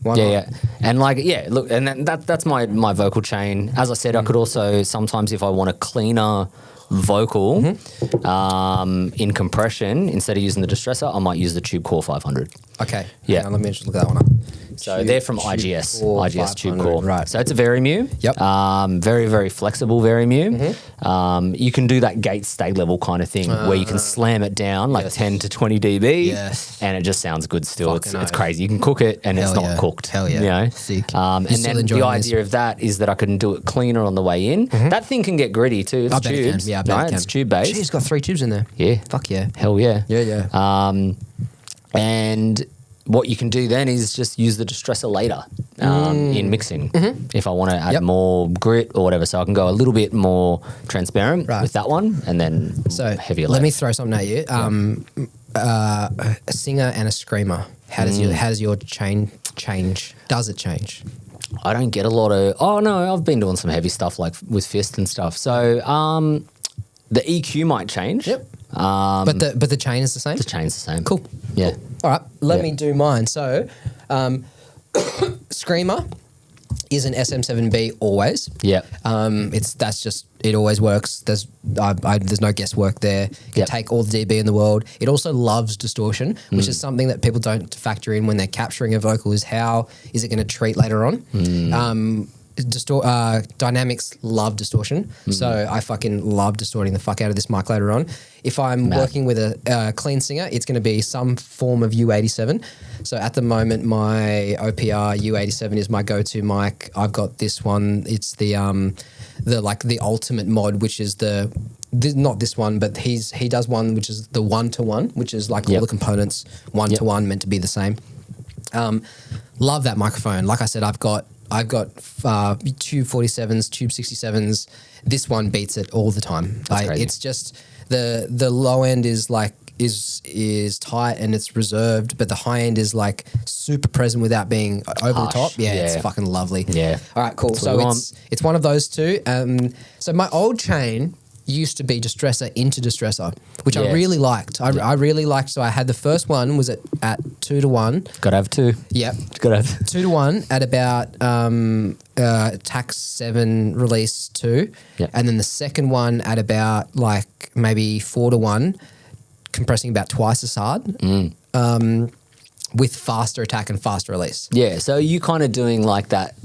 [SPEAKER 2] why not?
[SPEAKER 1] And like, look, and that's my vocal chain. As I said, I could also sometimes, if I want a cleaner vocal in compression, instead of using the distressor, I might use the Tube Core 500.
[SPEAKER 2] Okay.
[SPEAKER 1] Yeah.
[SPEAKER 2] Let me just look that one up.
[SPEAKER 1] So they're from IGS Tube Core.
[SPEAKER 2] Right.
[SPEAKER 1] So it's a Very-Mu.
[SPEAKER 2] Yep.
[SPEAKER 1] Very, very flexible Very-Mu. You can do that gate stay level kind of thing where you can slam it down like 10 to 20 dB and it just sounds good still. It's crazy. You can cook it and it's not cooked.
[SPEAKER 2] Hell yeah.
[SPEAKER 1] You know?
[SPEAKER 2] Sick.
[SPEAKER 1] And then the idea of that is that I can do it cleaner on the way in. That thing can get gritty too. It's tubes.
[SPEAKER 2] I bet it can.
[SPEAKER 1] It's tube based.
[SPEAKER 2] It's got 3 tubes in there.
[SPEAKER 1] Yeah.
[SPEAKER 2] Fuck yeah.
[SPEAKER 1] Hell yeah.
[SPEAKER 2] Yeah.
[SPEAKER 1] And what you can do then is just use the distressor later in mixing if I want to add more grit or whatever. So I can go a little bit more transparent with that one and then heavier.
[SPEAKER 2] Let me throw something at you. A singer and a screamer. How does your chain change? Does it change?
[SPEAKER 1] I don't get a lot of... Oh, no, I've been doing some heavy stuff like with Fist and stuff. So the EQ might change.
[SPEAKER 2] Yep. But the chain is the same?
[SPEAKER 1] The chain's the same.
[SPEAKER 2] Cool.
[SPEAKER 1] Yeah.
[SPEAKER 2] All right, let me do mine. So, Screamer is an SM7B always.
[SPEAKER 1] Yeah.
[SPEAKER 2] It always works. There's no guesswork there. You can take all the dB in the world. It also loves distortion, which is something that people don't factor in when they're capturing a vocal. Is how is it going to treat later on? Dynamics love distortion, so I fucking love distorting the fuck out of this mic later on. If I'm working with a clean singer, it's going to be some form of U87. So at the moment, my OPR U87 is my go-to mic. I've got this one. It's the ultimate mod, which is not this one, but he does one which is the 1-to-1, which is like all the components 1-to-1 meant to be the same. Love that microphone. Like I said, I've got Tube 47s, Tube 67s. This one beats it all the time. It's just the low end is like is tight and it's reserved, but the high end is like super present without being over the top. Yeah, it's fucking lovely.
[SPEAKER 1] Yeah.
[SPEAKER 2] All right, cool. So it's one of those two. So my old chain used to be distressor into distressor, which I really liked. I really liked. So I had the first one was at 2-to-1.
[SPEAKER 1] Gotta have 2.
[SPEAKER 2] Yep.
[SPEAKER 1] Gotta have
[SPEAKER 2] 2-to-1 at about Tax 7 release 2.
[SPEAKER 1] Yep.
[SPEAKER 2] And then the second one at about like maybe 4-to-1, compressing about twice as hard. With faster attack and faster release.
[SPEAKER 1] Yeah, so are you kind of doing like that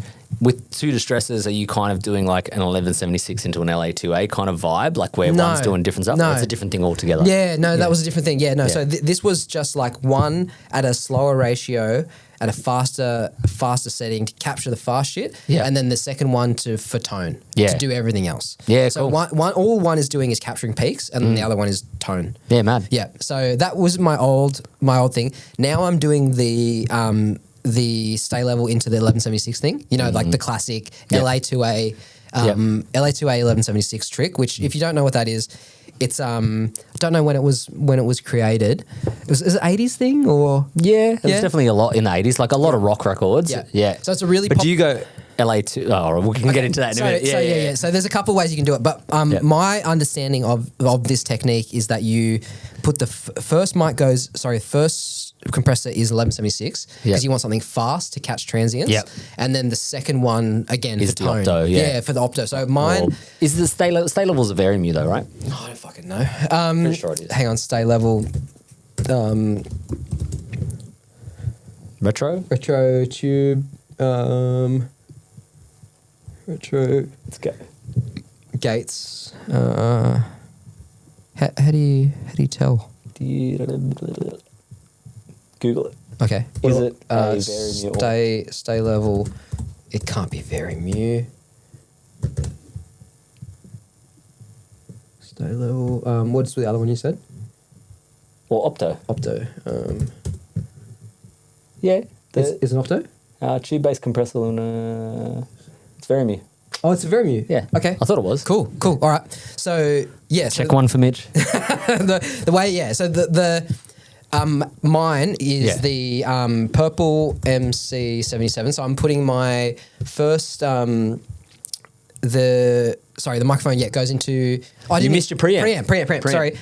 [SPEAKER 1] with 2 distressors? Are you kind of doing like an 1176 into an LA2A kind of vibe, like where one's doing different stuff? No, it's a different thing altogether.
[SPEAKER 2] Yeah, no, that was a different thing. Yeah, no. Yeah. So this was just like one at a slower ratio, at a faster setting to capture the fast shit, and then the second one for tone, to do everything else. Yeah, so cool. All one is doing is capturing peaks, and then the other one is tone.
[SPEAKER 1] Yeah, mad.
[SPEAKER 2] Yeah, so that was my old thing. Now I'm doing the stay level into the 1176 thing. You know, like the classic LA2A, LA2A 1176 trick. Which, if you don't know what that is, it's I don't know when it was created. Is it 80s thing or
[SPEAKER 1] it was definitely a lot in the 80s, like a lot of rock records. Yeah.
[SPEAKER 2] So it's a really.
[SPEAKER 1] But do you go LA2? Oh, we can get into that in a minute.
[SPEAKER 2] So there's a couple of ways you can do it, but my understanding of this technique is that you put the first compressor is 1176 because you want something fast to catch transients, and then the second one again is for tone. Opto, for the opto. So mine
[SPEAKER 1] is the stay level's a Very-Mu though, right?
[SPEAKER 2] I don't fucking know.
[SPEAKER 1] Pretty sure it is.
[SPEAKER 2] Hang on, stay level.
[SPEAKER 1] Retro
[SPEAKER 2] tube. Retro.
[SPEAKER 1] Let's go.
[SPEAKER 2] Gates. How do you tell?
[SPEAKER 1] Google it.
[SPEAKER 2] Okay.
[SPEAKER 1] Is it a Very-Mu?
[SPEAKER 2] Stay level. It can't be Very-Mu. Stay level. What's the other one you said?
[SPEAKER 1] Or Opto.
[SPEAKER 2] Opto.
[SPEAKER 1] Is
[SPEAKER 2] it an Opto?
[SPEAKER 1] Tube-based compressor and it's Very-Mu.
[SPEAKER 2] Oh, it's a Very-Mu.
[SPEAKER 1] Yeah.
[SPEAKER 2] Okay.
[SPEAKER 1] I thought it was.
[SPEAKER 2] Cool. All right. So
[SPEAKER 1] check one for Mitch.
[SPEAKER 2] the way. So the Mine is the purple MC77. So I'm putting my first the microphone. Yeah, goes into.
[SPEAKER 1] You missed your preamp.
[SPEAKER 2] Preamp. Sorry,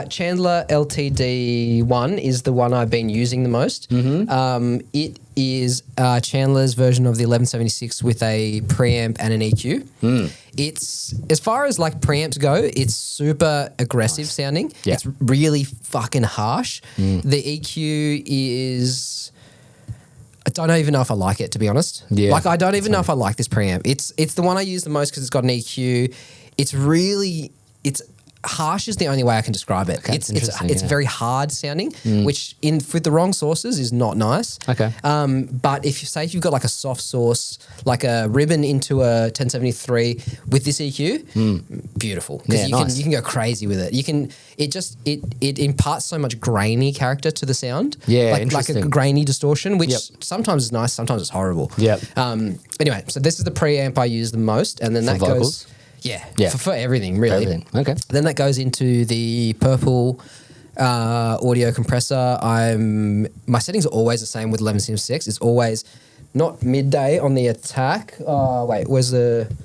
[SPEAKER 2] Chandler LTD1 is the one I've been using the most. It is Chandler's version of the 1176 with a preamp and an EQ. It's, as far as like preamps go, it's super aggressive sounding.
[SPEAKER 1] Yeah.
[SPEAKER 2] It's really fucking harsh. The EQ is, I don't even know if I like it, to be honest.
[SPEAKER 1] Yeah.
[SPEAKER 2] Like, I don't even know if I like this preamp. It's the one I use the most because it's got an EQ. It's harsh is the only way I can describe it.
[SPEAKER 1] Okay,
[SPEAKER 2] it's very hard sounding, which with the wrong sources is not nice.
[SPEAKER 1] Okay.
[SPEAKER 2] But if you've got like a soft source, like a ribbon into a 1073 with this EQ, beautiful. Because you can go crazy with it. It imparts so much grainy character to the sound.
[SPEAKER 1] Yeah,
[SPEAKER 2] like a grainy distortion, which sometimes is nice, sometimes it's horrible.
[SPEAKER 1] Yep.
[SPEAKER 2] Anyway, so this is the preamp I use the most, and then
[SPEAKER 1] For
[SPEAKER 2] that
[SPEAKER 1] vocals?
[SPEAKER 2] goes. Yeah. For everything, really.
[SPEAKER 1] Everything. Okay.
[SPEAKER 2] Then that goes into the purple audio compressor. My settings are always the same with 1176. It's always not midday on the attack. Where's attack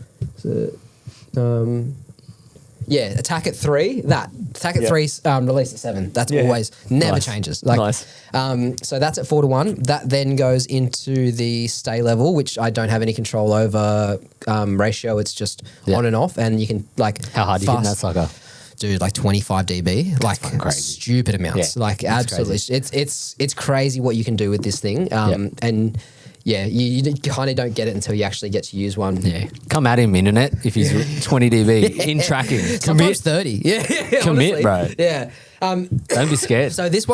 [SPEAKER 2] at 3. Attack at 3, release at 7. That's always never changes.
[SPEAKER 1] Nice.
[SPEAKER 2] So that's at 4 to 1. That then goes into the stay level, which I don't have any control over ratio. It's just on and off, and you can like.
[SPEAKER 1] How hard do you hit that sucker?
[SPEAKER 2] Dude, like 25 dB, like stupid amounts.
[SPEAKER 1] Yeah,
[SPEAKER 2] like absolutely, it's crazy what you can do with this thing. And yeah, you kind of don't get it until you actually get to use one.
[SPEAKER 1] Yeah, come at him, internet, if he's 20 dB in tracking.
[SPEAKER 2] Sometimes 30. Yeah,
[SPEAKER 1] commit, bro.
[SPEAKER 2] Yeah.
[SPEAKER 1] Don't be scared.
[SPEAKER 2] So this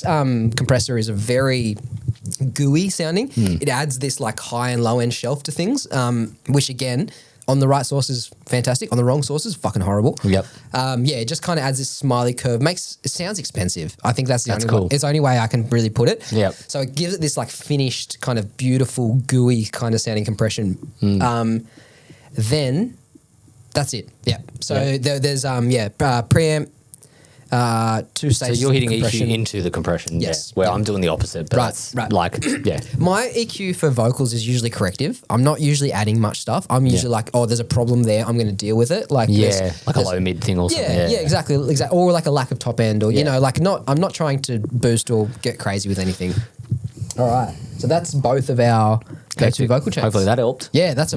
[SPEAKER 2] compressor is a very gooey sounding. It adds this like high and low end shelf to things, which again, on the right source is fantastic. On the wrong source is fucking horrible.
[SPEAKER 1] Yep.
[SPEAKER 2] It just kind of adds this smiley curve. It sounds expensive. I think that's the only way I can really put it.
[SPEAKER 1] Yep.
[SPEAKER 2] So it gives it this like finished kind of beautiful gooey kind of sounding compression. Then that's it. Yeah. So there's preamp. 2 stages.
[SPEAKER 1] So you're hitting
[SPEAKER 2] compression.
[SPEAKER 1] EQ into the compression,
[SPEAKER 2] Yes.
[SPEAKER 1] Where I'm doing the opposite, but
[SPEAKER 2] Right.
[SPEAKER 1] like,
[SPEAKER 2] My EQ for vocals is usually corrective. I'm not usually adding much stuff. I'm usually like, there's a problem there. I'm going to deal with it. Like,
[SPEAKER 1] like a low mid thing or something.
[SPEAKER 2] Yeah, exactly. Or like a lack of top end, or I'm not trying to boost or get crazy with anything. All right. So that's both of our go-to vocal chains.
[SPEAKER 1] Hopefully that helped.
[SPEAKER 2] Yeah, that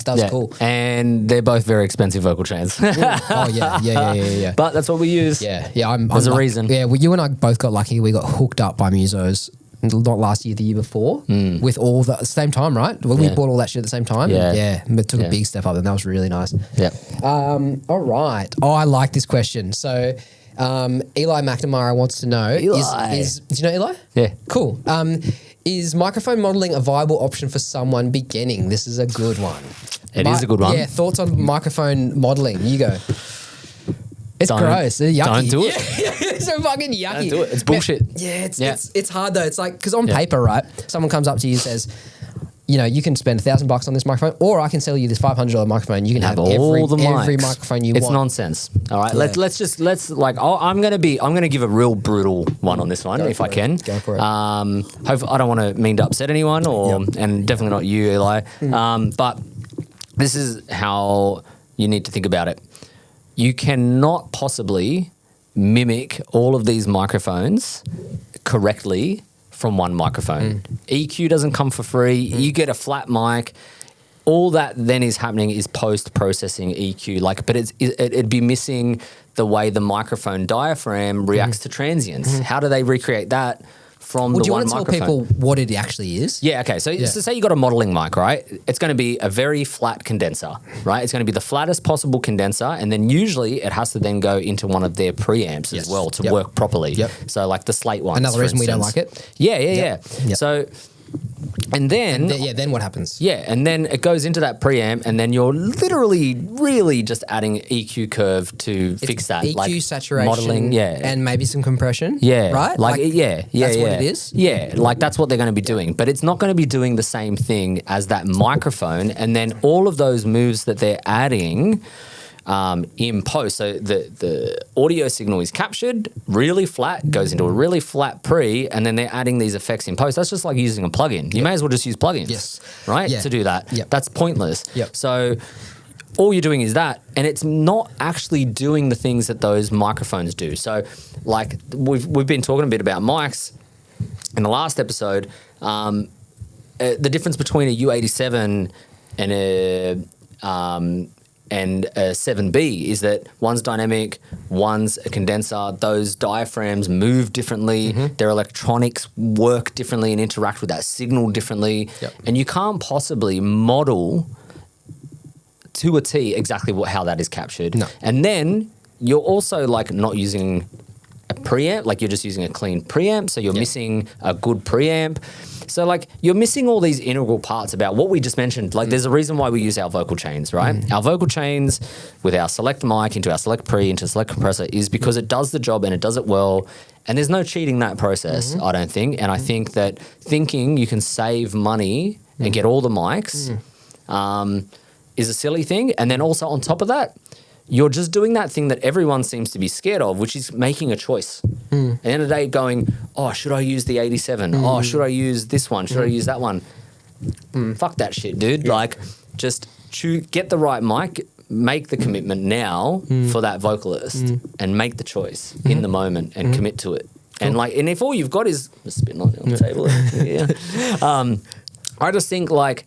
[SPEAKER 2] was cool.
[SPEAKER 1] And they're both very expensive vocal chains.
[SPEAKER 2] Yeah.
[SPEAKER 1] But that's what we use.
[SPEAKER 2] Yeah.
[SPEAKER 1] There's a reason.
[SPEAKER 2] Yeah, well, you and I both got lucky. We got hooked up by Musos. Not last year, the year before, with all the same time, right? When we bought all that shit at the same time.
[SPEAKER 1] Yeah.
[SPEAKER 2] It took a big step up, and that was really nice.
[SPEAKER 1] Yeah.
[SPEAKER 2] All right. I like this question. So, Eli McNamara wants to know:
[SPEAKER 1] Eli.
[SPEAKER 2] do you know Eli?
[SPEAKER 1] Yeah.
[SPEAKER 2] Cool. Is microphone modeling a viable option for someone beginning? This is a good one.
[SPEAKER 1] It is a good one.
[SPEAKER 2] Yeah. Thoughts on microphone modeling? You go. It's gross. It's yucky.
[SPEAKER 1] Don't do it.
[SPEAKER 2] It's so fucking yucky.
[SPEAKER 1] Don't do it. It's bullshit.
[SPEAKER 2] It's hard though. It's like, because on paper, right? Someone comes up to you and says, you can spend $1,000 on this microphone, or I can sell you this $500 microphone. You can have every microphone you want.
[SPEAKER 1] It's nonsense. All right, I'm gonna give a real brutal one on this one if I can.
[SPEAKER 2] Go for it.
[SPEAKER 1] I don't want to mean to upset anyone, and definitely not you, Eli. But this is how you need to think about it. You cannot possibly mimic all of these microphones correctly from one microphone. EQ doesn't come for free. You get a flat mic. All that then is happening is post-processing EQ. But it'd be missing the way the microphone diaphragm reacts to transients. How do they recreate that from the one microphone?
[SPEAKER 2] Do you want to tell people what it actually is?
[SPEAKER 1] Yeah, okay. So say you got a modeling mic, right? It's going to be a very flat condenser, right? It's going to be the flattest possible condenser, and then usually it has to then go into one of their preamps as well to work properly.
[SPEAKER 2] Yep.
[SPEAKER 1] So like the Slate ones,
[SPEAKER 2] Another reason we don't like it.
[SPEAKER 1] Yeah.
[SPEAKER 2] Yep.
[SPEAKER 1] So... And then...
[SPEAKER 2] then what happens?
[SPEAKER 1] Yeah, and then it goes into that preamp, and then you're literally really just adding EQ curve to fix that.
[SPEAKER 2] EQ, saturation,
[SPEAKER 1] modeling,
[SPEAKER 2] and maybe some compression.
[SPEAKER 1] Yeah.
[SPEAKER 2] Right?
[SPEAKER 1] That's what
[SPEAKER 2] it is?
[SPEAKER 1] Yeah, that's what they're going to be doing. But it's not going to be doing the same thing as that microphone, and then all of those moves that they're adding in post. So the audio signal is captured really flat, goes into a really flat pre, and then they're adding these effects in post. That's just like using a plugin. You may as well just use plugins, right? To do that. That's pointless. So all you're doing is that, and it's not actually doing the things that those microphones do. So like we've been talking a bit about mics in the last episode. The difference between a U87 and a 7B is that one's dynamic, one's a condenser. Those diaphragms move differently. Their electronics work differently and interact with that signal differently. And you can't possibly model to a T exactly how that is captured. And then you're also like not using a preamp, like you're just using a clean preamp, so you're missing a good preamp. So like you're missing all these integral parts about what we just mentioned. Like there's a reason why we use our vocal chains, right? Our vocal chains with our select mic into our select pre into select compressor is because it does the job and it does it well. And there's no cheating that process, I don't think. And I think that thinking you can save money and get all the mics is a silly thing. And then also on top of that, you're just doing that thing that everyone seems to be scared of, which is making a choice. At the end of the day, going, oh, should I use the 87? Oh, should I use this one? Should I use that one? Fuck that shit, dude. Like, just get the right mic, make the commitment now for that vocalist and make the choice in the moment and commit to it. And like, and if all you've got is spitting on the table, I just think like,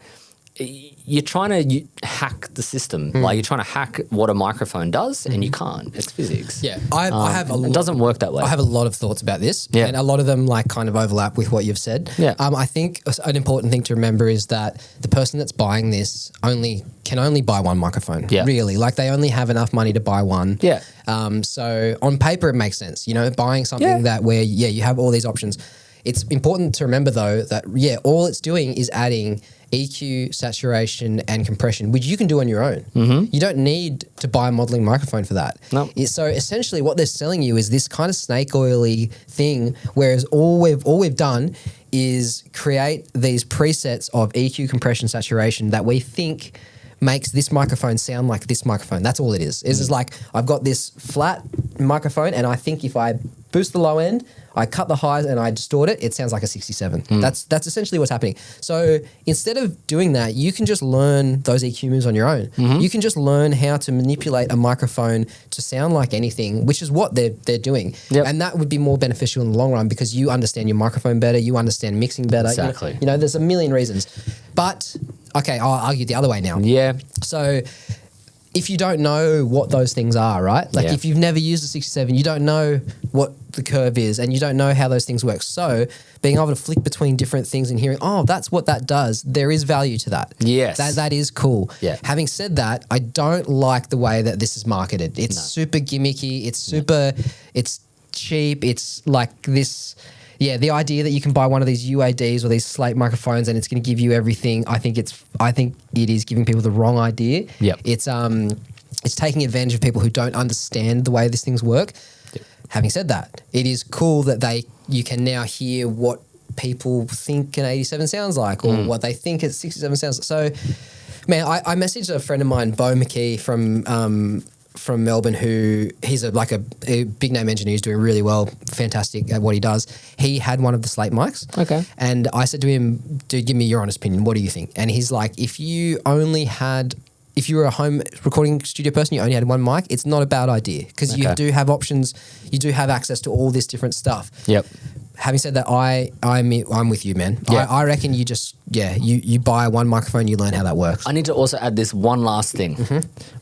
[SPEAKER 1] you're trying to hack the system. Like you're trying to hack what a microphone does, and you can't. It's physics.
[SPEAKER 2] I have
[SPEAKER 1] it doesn't work that way.
[SPEAKER 2] I have a lot of thoughts about this, and a lot of them like kind of overlap with what you've said. I think an important thing to remember is that the person that's buying this can only buy one microphone. Really, like they only have enough money to buy one. So on paper, it makes sense. You know, buying something that where you have all these options. It's important to remember though that all it's doing is adding EQ, saturation, and compression, which you can do on your own. You don't need to buy a modeling microphone for that. So essentially what they're selling you is this kind of snake oily thing, whereas all we've done is create these presets of EQ, compression, saturation that we think makes this microphone sound like this microphone. That's all it is. It's just like, I've got this flat microphone and I think if I boost the low end, I cut the highs and I distort it, it sounds like a 67. That's essentially what's happening. So instead of doing that, you can just learn those EQ moves on your own. You can just learn how to manipulate a microphone to sound like anything, which is what they're doing. And that would be more beneficial in the long run because you understand your microphone better, you understand mixing better.
[SPEAKER 1] Exactly.
[SPEAKER 2] You know, there's a million reasons. But, okay, I'll argue the other way now. So if you don't know what those things are, right? Like if you've never used a 67, you don't know what the curve is and you don't know how those things work. So being able to flick between different things and hearing, oh, that's what that does, there is value to that. That is cool. Having said that, I don't like the way that this is marketed. It's super gimmicky. It's cheap. It's like this... the idea that you can buy one of these UADs or these slate microphones and it's going to give you everything, I think it is giving people the wrong idea. It's taking advantage of people who don't understand the way these things work. Having said that, it is cool that you can now hear what people think an 87 sounds like or what they think a 67 sounds like. So, man, I messaged a friend of mine, Bo McKee from Melbourne, who he's a big name engineer who's doing really well, fantastic at what he does. He had one of the Slate mics. And I said to him, dude, give me your honest opinion. What do you think? And he's like, if you were a home recording studio person, you only had one mic, it's not a bad idea because you do have options. You do have access to all this different stuff. Having said that, I'm with you, man. I reckon you just, you buy one microphone, you learn how that works.
[SPEAKER 1] I need to also add this one last thing.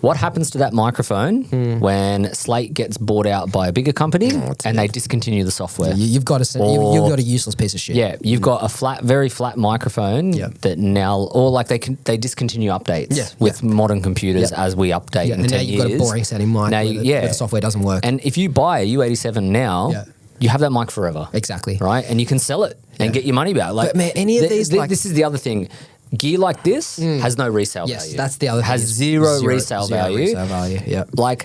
[SPEAKER 1] What happens to that microphone when Slate gets bought out by a bigger company and they discontinue the software?
[SPEAKER 2] You've got a useless piece of shit.
[SPEAKER 1] You've got a very flat microphone that now, or like they discontinue updates with modern computers as we update in 10 years. And now you've got a boring sounding mic where the software doesn't work. And if you buy a U87 now, you have that mic forever.
[SPEAKER 2] Exactly.
[SPEAKER 1] Right? And you can sell it and get your money back. Like,
[SPEAKER 2] but man, any of these...
[SPEAKER 1] this is the other thing. Gear like this has no resale value.
[SPEAKER 2] That's the other thing.
[SPEAKER 1] Has zero resale value. Like,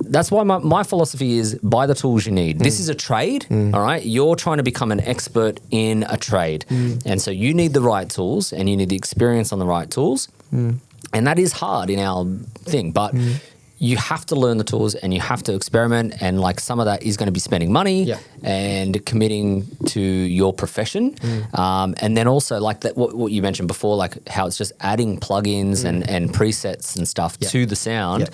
[SPEAKER 1] that's why my philosophy is buy the tools you need. This is a trade, all right? You're trying to become an expert in a trade. And so you need the right tools and you need the experience on the right tools. And that is hard in our thing. But you have to learn the tools and you have to experiment, and like some of that is going to be spending money and committing to your profession. And then also like that, what you mentioned before, like how it's just adding plugins and presets and stuff to the sound.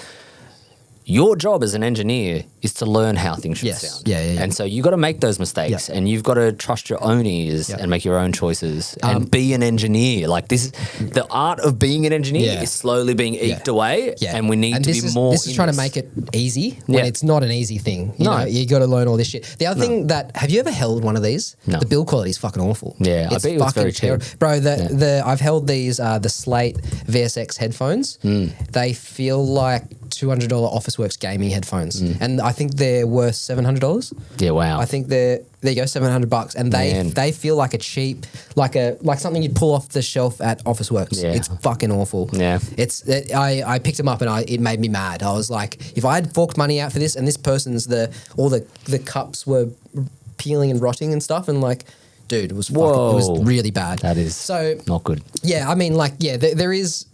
[SPEAKER 1] Your job as an engineer is to learn how things should sound. And so you got to make those mistakes and you've got to trust your own ears and make your own choices and be an engineer. Like the art of being an engineer is slowly being eked away and we need to be more.
[SPEAKER 2] This is trying to make it easy when it's not an easy thing. You know, you got to learn all this shit. The other thing have you ever held one of these?
[SPEAKER 1] No.
[SPEAKER 2] The build quality is fucking awful.
[SPEAKER 1] Yeah,
[SPEAKER 2] it's
[SPEAKER 1] I bet it's very cheap.
[SPEAKER 2] Bro, I've held these, the Slate VSX headphones. They feel like $200 Officeworks gaming headphones, and I think they're worth $700.
[SPEAKER 1] Yeah, wow.
[SPEAKER 2] I think there you go, $700, and they feel like a cheap, like something you'd pull off the shelf at Officeworks.
[SPEAKER 1] Yeah.
[SPEAKER 2] It's fucking awful.
[SPEAKER 1] Yeah,
[SPEAKER 2] I picked them up and it made me mad. I was like, if I had forked money out for this, and this person's all the cups were peeling and rotting and stuff, and like, dude, it was really bad.
[SPEAKER 1] That is
[SPEAKER 2] so
[SPEAKER 1] not good.
[SPEAKER 2] Yeah, I mean, like, there is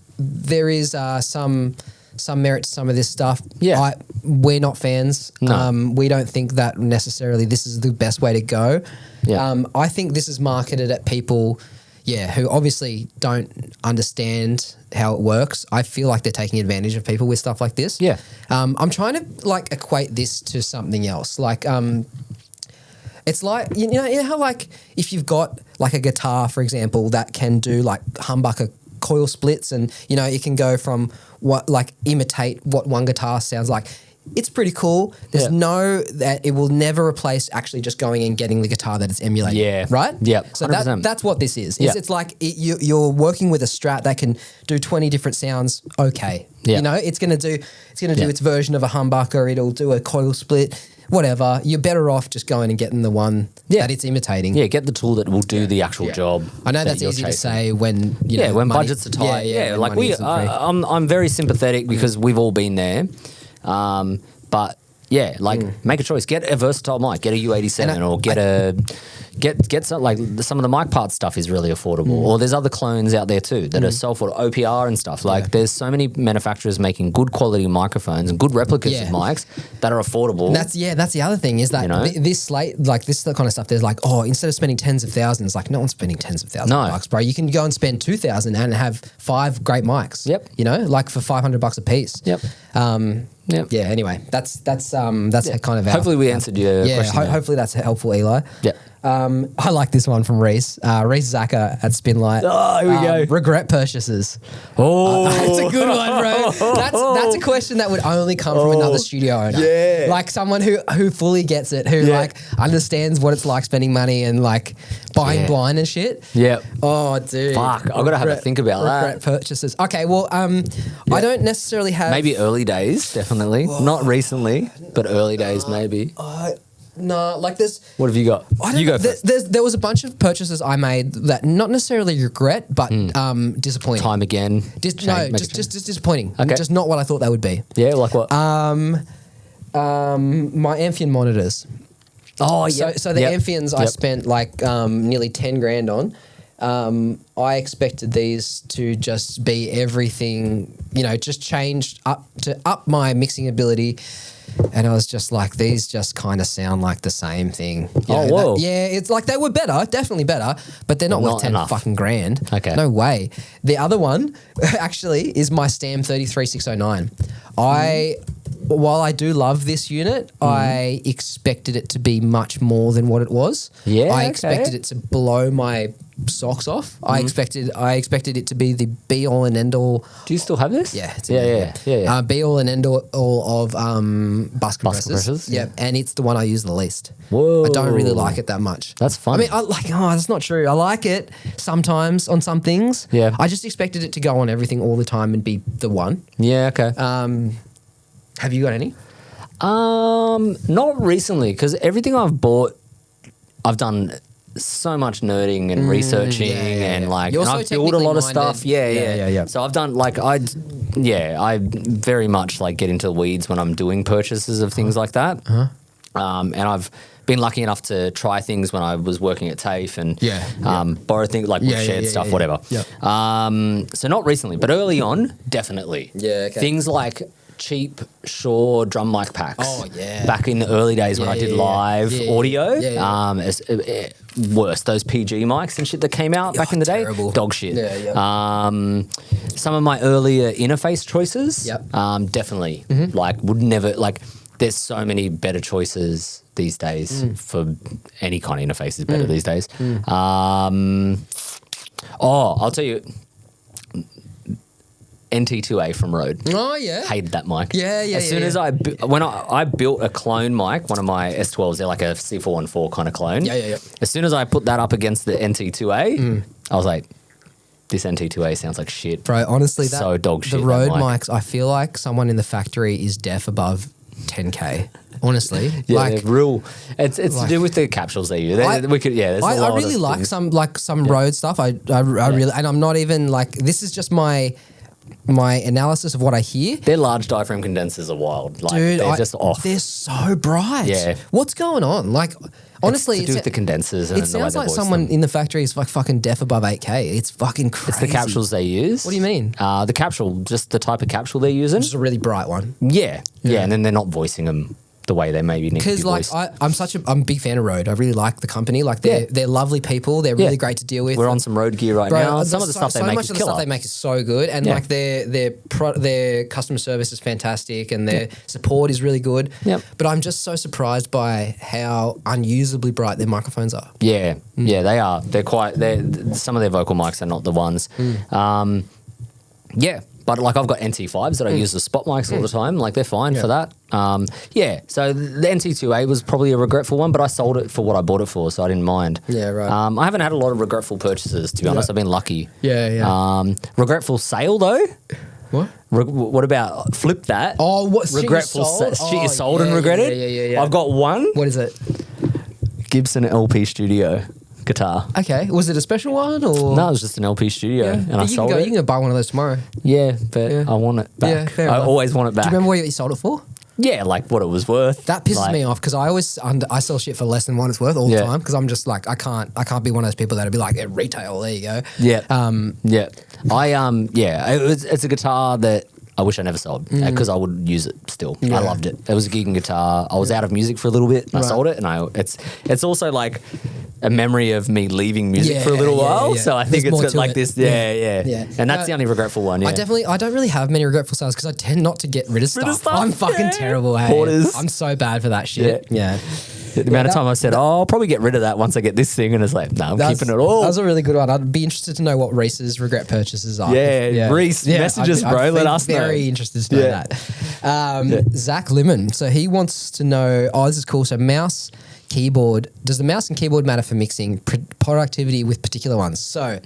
[SPEAKER 2] some merit to some of this stuff.
[SPEAKER 1] Yeah.
[SPEAKER 2] We're not fans.
[SPEAKER 1] No.
[SPEAKER 2] We don't think that necessarily this is the best way to go.
[SPEAKER 1] Yeah.
[SPEAKER 2] I think this is marketed at people, who obviously don't understand how it works. I feel like they're taking advantage of people with stuff like this.
[SPEAKER 1] Yeah.
[SPEAKER 2] I'm trying to like equate this to something else. Like, it's like, you know how like if you've got like a guitar, for example, that can do like humbucker coil splits, and you know it can go from imitate what one guitar sounds like. It's pretty cool. There's that it will never replace actually just going and getting the guitar that it's emulating.
[SPEAKER 1] Yeah.
[SPEAKER 2] Right?
[SPEAKER 1] Yeah.
[SPEAKER 2] So that's what this is. It's like you're working with a Strat that can do 20 different sounds. Okay.
[SPEAKER 1] Yeah.
[SPEAKER 2] You know, it's gonna do its version of a humbucker. It'll do a coil split. Whatever. You're better off just going and getting the one that it's imitating.
[SPEAKER 1] Yeah, get the tool that will do the actual job.
[SPEAKER 2] I know that's easy to say when when
[SPEAKER 1] budgets are tight. Yeah, like I'm very sympathetic because we've all been there. But yeah, like make a choice. Get a versatile mic. Get a U87 or get some, like some of the mic part stuff is really affordable. Or there's other clones out there too that are sold for OPR and stuff. Like there's so many manufacturers making good quality microphones and good replicas of mics that are affordable.
[SPEAKER 2] And that's the other thing is that this Slate, like this kind of stuff, there's like, instead of spending tens of thousands, like no one's spending tens of thousands of bucks, bro. You can go and spend 2,000 and have 5 great mics.
[SPEAKER 1] Yep.
[SPEAKER 2] You know, like for $500 a piece.
[SPEAKER 1] Yep.
[SPEAKER 2] Yeah. Anyway, that's kind of
[SPEAKER 1] hopefully we answered your question.
[SPEAKER 2] Hopefully that's helpful, Eli.
[SPEAKER 1] Yeah.
[SPEAKER 2] I like this one from Reese. Reese Zaka at Spinlight.
[SPEAKER 1] Oh, here we go.
[SPEAKER 2] Regret purchases.
[SPEAKER 1] Oh,
[SPEAKER 2] it's a good one, bro. That's a question that would only come from another studio owner.
[SPEAKER 1] Yeah.
[SPEAKER 2] Like someone who fully gets it, who like understands what it's like spending money and like buying blind and shit.
[SPEAKER 1] Yeah.
[SPEAKER 2] Oh, dude.
[SPEAKER 1] Fuck, I've got to have a think about that.
[SPEAKER 2] Regret purchases. Okay, well, I don't necessarily have...
[SPEAKER 1] Maybe early days, definitely. Not recently, but early days maybe.
[SPEAKER 2] No, like there's...
[SPEAKER 1] What have you got? You go first.
[SPEAKER 2] There was a bunch of purchases I made that not necessarily regret, but disappointing.
[SPEAKER 1] Time again.
[SPEAKER 2] Just disappointing.
[SPEAKER 1] Okay.
[SPEAKER 2] Just not what I thought they would be.
[SPEAKER 1] Yeah, like what?
[SPEAKER 2] My Amphion monitors.
[SPEAKER 1] Oh, yeah.
[SPEAKER 2] So the Amphions I spent like nearly 10 grand on. I expected these to just be everything, just changed up my mixing ability. And I was just like, these just kind of sound like the same thing.
[SPEAKER 1] Whoa.
[SPEAKER 2] It's like they were better, definitely better, but they're not worth 10 fucking grand.
[SPEAKER 1] Okay.
[SPEAKER 2] No way. The other one actually is my Stam 33609. While I do love this unit, I expected it to be much more than what it was.
[SPEAKER 1] Yeah,
[SPEAKER 2] I expected it to blow my socks off. I expected it to be the be all and end all.
[SPEAKER 1] Do you still have this?
[SPEAKER 2] Yeah.
[SPEAKER 1] Yeah.
[SPEAKER 2] Be all and end all of bus compressors.
[SPEAKER 1] Yeah.
[SPEAKER 2] And it's the one I use the least.
[SPEAKER 1] Whoa.
[SPEAKER 2] I don't really like it that much.
[SPEAKER 1] That's funny.
[SPEAKER 2] I mean, that's not true. I like it sometimes on some things.
[SPEAKER 1] Yeah.
[SPEAKER 2] I just expected it to go on everything all the time and be the one.
[SPEAKER 1] Yeah, okay.
[SPEAKER 2] Have you got any?
[SPEAKER 1] Not recently, because everything I've bought, I've done so much nerding and researching and like,
[SPEAKER 2] You're
[SPEAKER 1] and
[SPEAKER 2] so
[SPEAKER 1] I've built a lot of
[SPEAKER 2] technically
[SPEAKER 1] stuff.
[SPEAKER 2] minded.
[SPEAKER 1] Yeah. So I've done like, I very much like get into the weeds when I'm doing purchases of things like that. And I've been lucky enough to try things when I was working at TAFE and borrow things like shared stuff, whatever.
[SPEAKER 2] Yeah.
[SPEAKER 1] So not recently, but early on, definitely.
[SPEAKER 2] Yeah, okay.
[SPEAKER 1] Things like cheap Shure drum mic packs.
[SPEAKER 2] Oh, yeah.
[SPEAKER 1] Back in the early days when I did live audio. Worse, those PG mics and shit that came out back in the day.
[SPEAKER 2] Terrible.
[SPEAKER 1] Dog shit.
[SPEAKER 2] Yeah.
[SPEAKER 1] Some of my earlier interface choices. Definitely. Like would never like. There's so many better choices these days for any kind of interface is better these days. I'll tell you. NT2A from Rode.
[SPEAKER 2] Oh, yeah.
[SPEAKER 1] Hated that mic.
[SPEAKER 2] As
[SPEAKER 1] soon as I built a clone mic, one of my S12s, they're like a C414 kind of clone. As soon as I put that up against the NT2A, I was like, this NT2A sounds like shit.
[SPEAKER 2] Bro, honestly,
[SPEAKER 1] so dog shit.
[SPEAKER 2] The Rode mics, I feel like someone in the factory is deaf above 10K. Honestly,
[SPEAKER 1] real. It's to do with the capsules they use. I
[SPEAKER 2] really like some Rode stuff. I really, and I'm not even like, this is just my analysis of what I hear.
[SPEAKER 1] Their large diaphragm condensers are wild. Like,
[SPEAKER 2] dude,
[SPEAKER 1] they're just off.
[SPEAKER 2] They're so bright.
[SPEAKER 1] Yeah.
[SPEAKER 2] What's going on? Like, honestly,
[SPEAKER 1] it's to do with the condensers. And
[SPEAKER 2] it sounds like someone in the factory is like fucking deaf above 8K. It's fucking crazy.
[SPEAKER 1] It's the capsules they use.
[SPEAKER 2] What do you mean?
[SPEAKER 1] The capsule, just the type of capsule they're using.
[SPEAKER 2] Just a really bright one.
[SPEAKER 1] Yeah, and then they're not voicing them the way they maybe need to be
[SPEAKER 2] voiced. Because I'm a big fan of Rode. I really like the company. Like they're lovely people. They're really great to deal with.
[SPEAKER 1] We're on some Rode gear right now. Some of the stuff they make is killer.
[SPEAKER 2] So much of the stuff they make is so good, and like their customer service is fantastic, and their support is really good. But I'm just so surprised by how unusably bright their microphones are.
[SPEAKER 1] Yeah, they are. They're quite. Some of their vocal mics are not the ones. But like I've got NT5s that I use as spot mics all the time. Like they're fine for that. So the NT2A was probably a regretful one, but I sold it for what I bought it for, so I didn't mind.
[SPEAKER 2] Yeah, right.
[SPEAKER 1] I haven't had a lot of regretful purchases, to be honest. I've been lucky. Regretful sale though.
[SPEAKER 2] What?
[SPEAKER 1] What about flip that?
[SPEAKER 2] Oh, what?
[SPEAKER 1] Regretful shit you sold and regretted?
[SPEAKER 2] Yeah.
[SPEAKER 1] I've got one.
[SPEAKER 2] What is it?
[SPEAKER 1] Gibson LP Studio guitar.
[SPEAKER 2] Okay. Was it a special one or?
[SPEAKER 1] No, it was just an LP Studio and I sold it.
[SPEAKER 2] You can go buy one of those tomorrow.
[SPEAKER 1] Yeah, but I want it back.
[SPEAKER 2] Yeah,
[SPEAKER 1] I always want it back.
[SPEAKER 2] Do you remember what you sold it for?
[SPEAKER 1] Yeah, like what it was worth.
[SPEAKER 2] That pisses me off because I sell shit for less than what it's worth all the time because I'm just like I can't be one of those people that'll be like at retail. There you go. It's a guitar that I wish I never sold because I would use it still. I loved it. It was a gigging guitar. I was out of music for a little bit. And I sold it, and it's also like a memory of me leaving music for a little while. So I think it's got like this. And that's the only regretful one. I don't really have many regretful sales because I tend not to get rid of stuff. I'm fucking terrible. Hey,
[SPEAKER 1] Hoarders.
[SPEAKER 2] I'm so bad for that shit. Yeah.
[SPEAKER 1] The amount of time I said, I'll probably get rid of that once I get this thing, and it's like, no, I'm keeping it all.
[SPEAKER 2] That was a really good one. I'd be interested to know what Reese's regret purchases are.
[SPEAKER 1] Reese, messages, bro. Let us know.
[SPEAKER 2] Very interested to know that. Zach Limon. So he wants to know, this is cool. So mouse, keyboard. Does the mouse and keyboard matter for mixing productivity with particular ones? So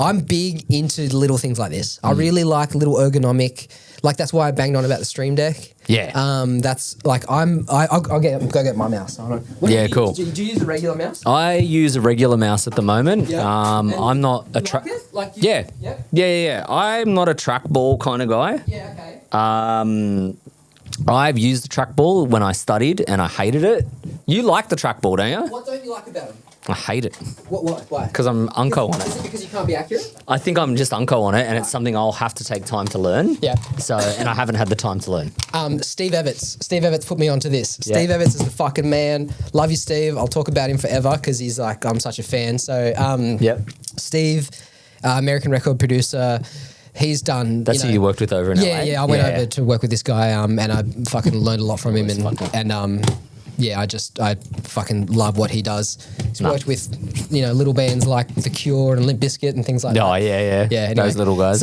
[SPEAKER 2] I'm big into little things like this. I really like little ergonomic. Like that's why I banged on about the Stream Deck.
[SPEAKER 1] Yeah.
[SPEAKER 2] That's like I'll go get my mouse.
[SPEAKER 1] Cool.
[SPEAKER 2] Do you use a regular mouse?
[SPEAKER 1] I use a regular mouse at the moment. I'm not a I'm not a trackball kind of guy.
[SPEAKER 2] Yeah. Okay.
[SPEAKER 1] I've used the trackball when I studied and I hated it. You like the trackball, don't you?
[SPEAKER 2] What don't you like about it?
[SPEAKER 1] I hate it.
[SPEAKER 2] Why?
[SPEAKER 1] Because I'm unco on it.
[SPEAKER 2] Is it because you can't be accurate?
[SPEAKER 1] I think I'm just unco on it, and it's something I'll have to take time to learn.
[SPEAKER 2] Yeah.
[SPEAKER 1] So, and I haven't had the time to learn.
[SPEAKER 2] Steve Evans. Steve Evans put me onto this. Steve Evans is the fucking man. Love you, Steve. I'll talk about him forever because he's like, I'm such a fan. So, Steve, American record producer. He's done.
[SPEAKER 1] That's who you worked with over in LA?
[SPEAKER 2] Yeah. I went over to work with this guy, and I fucking learned a lot from him, I fucking love what he does. He's worked with, little bands like The Cure and Limp Bizkit and things like that.
[SPEAKER 1] Oh, yeah.
[SPEAKER 2] Yeah, anyway.
[SPEAKER 1] Those little guys.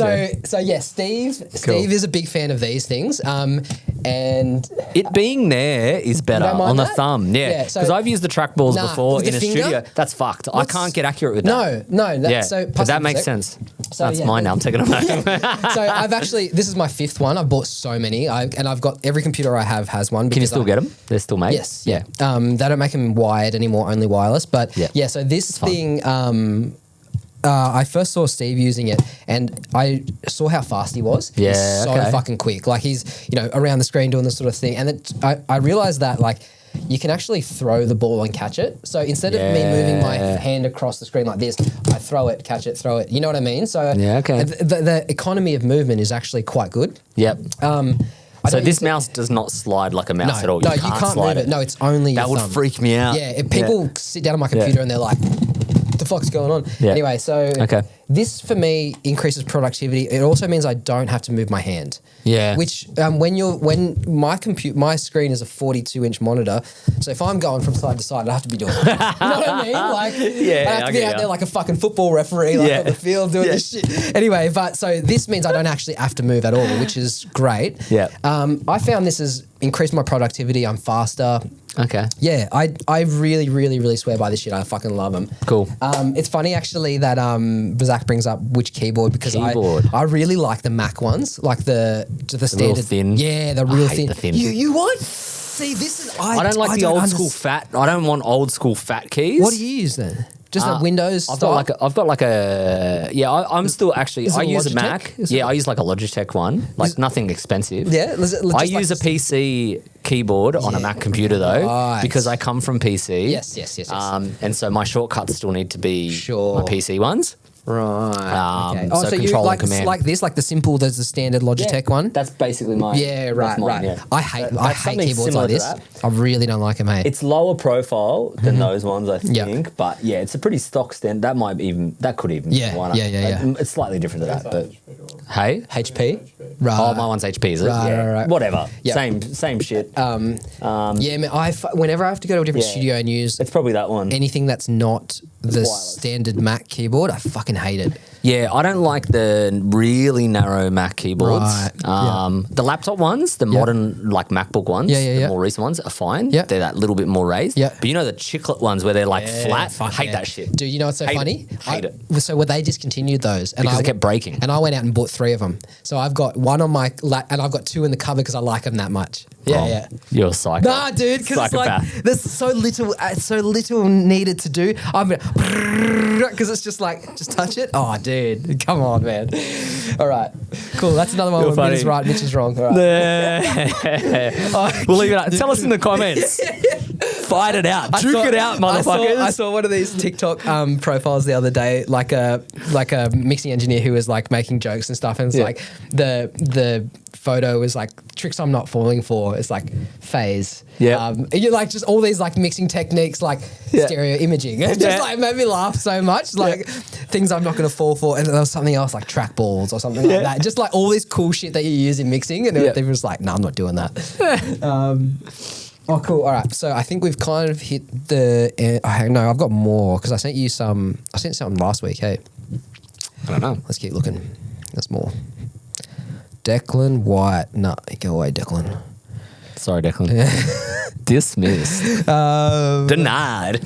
[SPEAKER 2] Steve is a big fan of these things. And
[SPEAKER 1] it being there is better on the thumb. Yeah. Because I've used the trackballs before in a studio. That's fucked. I can't get accurate with that.
[SPEAKER 2] No.
[SPEAKER 1] But that makes sense. So, that's mine now. I'm taking them back.
[SPEAKER 2] So I've actually, this is my fifth one. I've bought so many. And I've got, every computer I have has one.
[SPEAKER 1] Can you still get them? They're still made?
[SPEAKER 2] Yes. Yeah. They don't make them wired anymore, only wireless. But so this thing, I first saw Steve using it and I saw how fast he was.
[SPEAKER 1] Yeah.
[SPEAKER 2] He's so fucking quick. Like he's, around the screen doing this sort of thing. And I realized that like, you can actually throw the ball and catch it. So instead of me moving my hand across the screen like this, I throw it, catch it, throw it. You know what I mean? So
[SPEAKER 1] okay.
[SPEAKER 2] The economy of movement is actually quite good.
[SPEAKER 1] Yep. So this mouse does not slide like a mouse at all.
[SPEAKER 2] You can't move it. No, it's only
[SPEAKER 1] that
[SPEAKER 2] your
[SPEAKER 1] would
[SPEAKER 2] thumb.
[SPEAKER 1] freak me out.
[SPEAKER 2] Yeah, if people sit down on my computer and they're like, what the fuck's going on?
[SPEAKER 1] Yeah.
[SPEAKER 2] Anyway, so this for me increases productivity. It also means I don't have to move my hand.
[SPEAKER 1] Yeah.
[SPEAKER 2] Which when my screen is a 42-inch monitor, so if I'm going from side to side, I have to be doing it. You know what I mean? Like, I have to be out there like a fucking football referee, like on the field doing this shit. Anyway, but so this means I don't actually have to move at all, which is great.
[SPEAKER 1] Yeah.
[SPEAKER 2] I found this has increased my productivity. I'm faster.
[SPEAKER 1] Okay.
[SPEAKER 2] Yeah, I really, really, really swear by this shit. I fucking love them.
[SPEAKER 1] Cool.
[SPEAKER 2] It's funny actually that Zach brings up which keyboard because I really like the Mac ones, like the standard
[SPEAKER 1] real thin.
[SPEAKER 2] Yeah, the real thin.
[SPEAKER 1] The thin.
[SPEAKER 2] You what? See, this is I
[SPEAKER 1] don't like the old school fat. I don't want old school fat keys.
[SPEAKER 2] What do you use then? Just a Windows.
[SPEAKER 1] I've got like a I'm still actually. I use a Mac. I use like a Logitech one, like nothing expensive.
[SPEAKER 2] Yeah,
[SPEAKER 1] I use a PC keyboard on a Mac computer though, because I come from PC.
[SPEAKER 2] Yes.
[SPEAKER 1] And so my shortcuts still need to be my PC ones.
[SPEAKER 2] Right. Okay.
[SPEAKER 1] So
[SPEAKER 2] you
[SPEAKER 1] control
[SPEAKER 2] like
[SPEAKER 1] and command.
[SPEAKER 2] like this, like the simple. There's the standard Logitech one.
[SPEAKER 1] That's basically mine.
[SPEAKER 2] Yeah, right.
[SPEAKER 1] Yeah.
[SPEAKER 2] I hate keyboards like this. I really don't like them, mate.
[SPEAKER 1] It's lower profile than those ones, I think. But it's a pretty stock stand. That could even.
[SPEAKER 2] Yeah.
[SPEAKER 1] It's slightly different to that, but hey,
[SPEAKER 2] HP. Right.
[SPEAKER 1] Oh, my one's HP, is it?
[SPEAKER 2] Right.
[SPEAKER 1] Whatever.
[SPEAKER 2] Yep.
[SPEAKER 1] Same shit.
[SPEAKER 2] Man, whenever I have to go to a different studio and use
[SPEAKER 1] it's probably that one.
[SPEAKER 2] anything that's not the standard Mac keyboard, I fucking hate it.
[SPEAKER 1] Yeah, I don't like the really narrow Mac keyboards.
[SPEAKER 2] Right.
[SPEAKER 1] The laptop ones, the modern like MacBook ones, the more recent ones are fine.
[SPEAKER 2] Yeah.
[SPEAKER 1] They're that little bit more raised.
[SPEAKER 2] Yeah.
[SPEAKER 1] But you know the chiclet ones where they're like flat? I hate that shit.
[SPEAKER 2] Dude, you know what's so funny?
[SPEAKER 1] Hate it.
[SPEAKER 2] So they discontinued those. And
[SPEAKER 1] Because they kept breaking.
[SPEAKER 2] And I went out and bought 3 of them. So I've got one on my lap and I've got 2 in the cupboard because I like them that much. Yeah.
[SPEAKER 1] You're a psycho.
[SPEAKER 2] Nah, dude, because it's like there's so little needed to do. I'm because it's just like just touch it. Oh, dude, come on, man. All right, cool. That's another one. Mitch is right, Mitch is wrong. All right.
[SPEAKER 1] We'll leave it out. Tell us in the comments. Fight it out. Duke it out, motherfuckers.
[SPEAKER 2] I saw one of these TikTok profiles the other day, like a mixing engineer who was like making jokes and stuff, and it's like the photo was like tricks I'm not falling for. It's like phase. Yeah. You're like just all these like mixing techniques, like stereo imaging. It just like made me laugh so much. Like things I'm not going to fall for. And there was something else like track balls or something like that. Just like all this cool shit that you use in mixing. And they were just like, no, I'm not doing that. Oh, cool. All right. So I think we've kind of hit the. No, I've got more because I sent you some. I sent something last week. Hey,
[SPEAKER 1] I don't know.
[SPEAKER 2] Let's keep looking. There's more. Declan White. No, go away, Declan.
[SPEAKER 1] Sorry, Declan. Dismissed. Denied.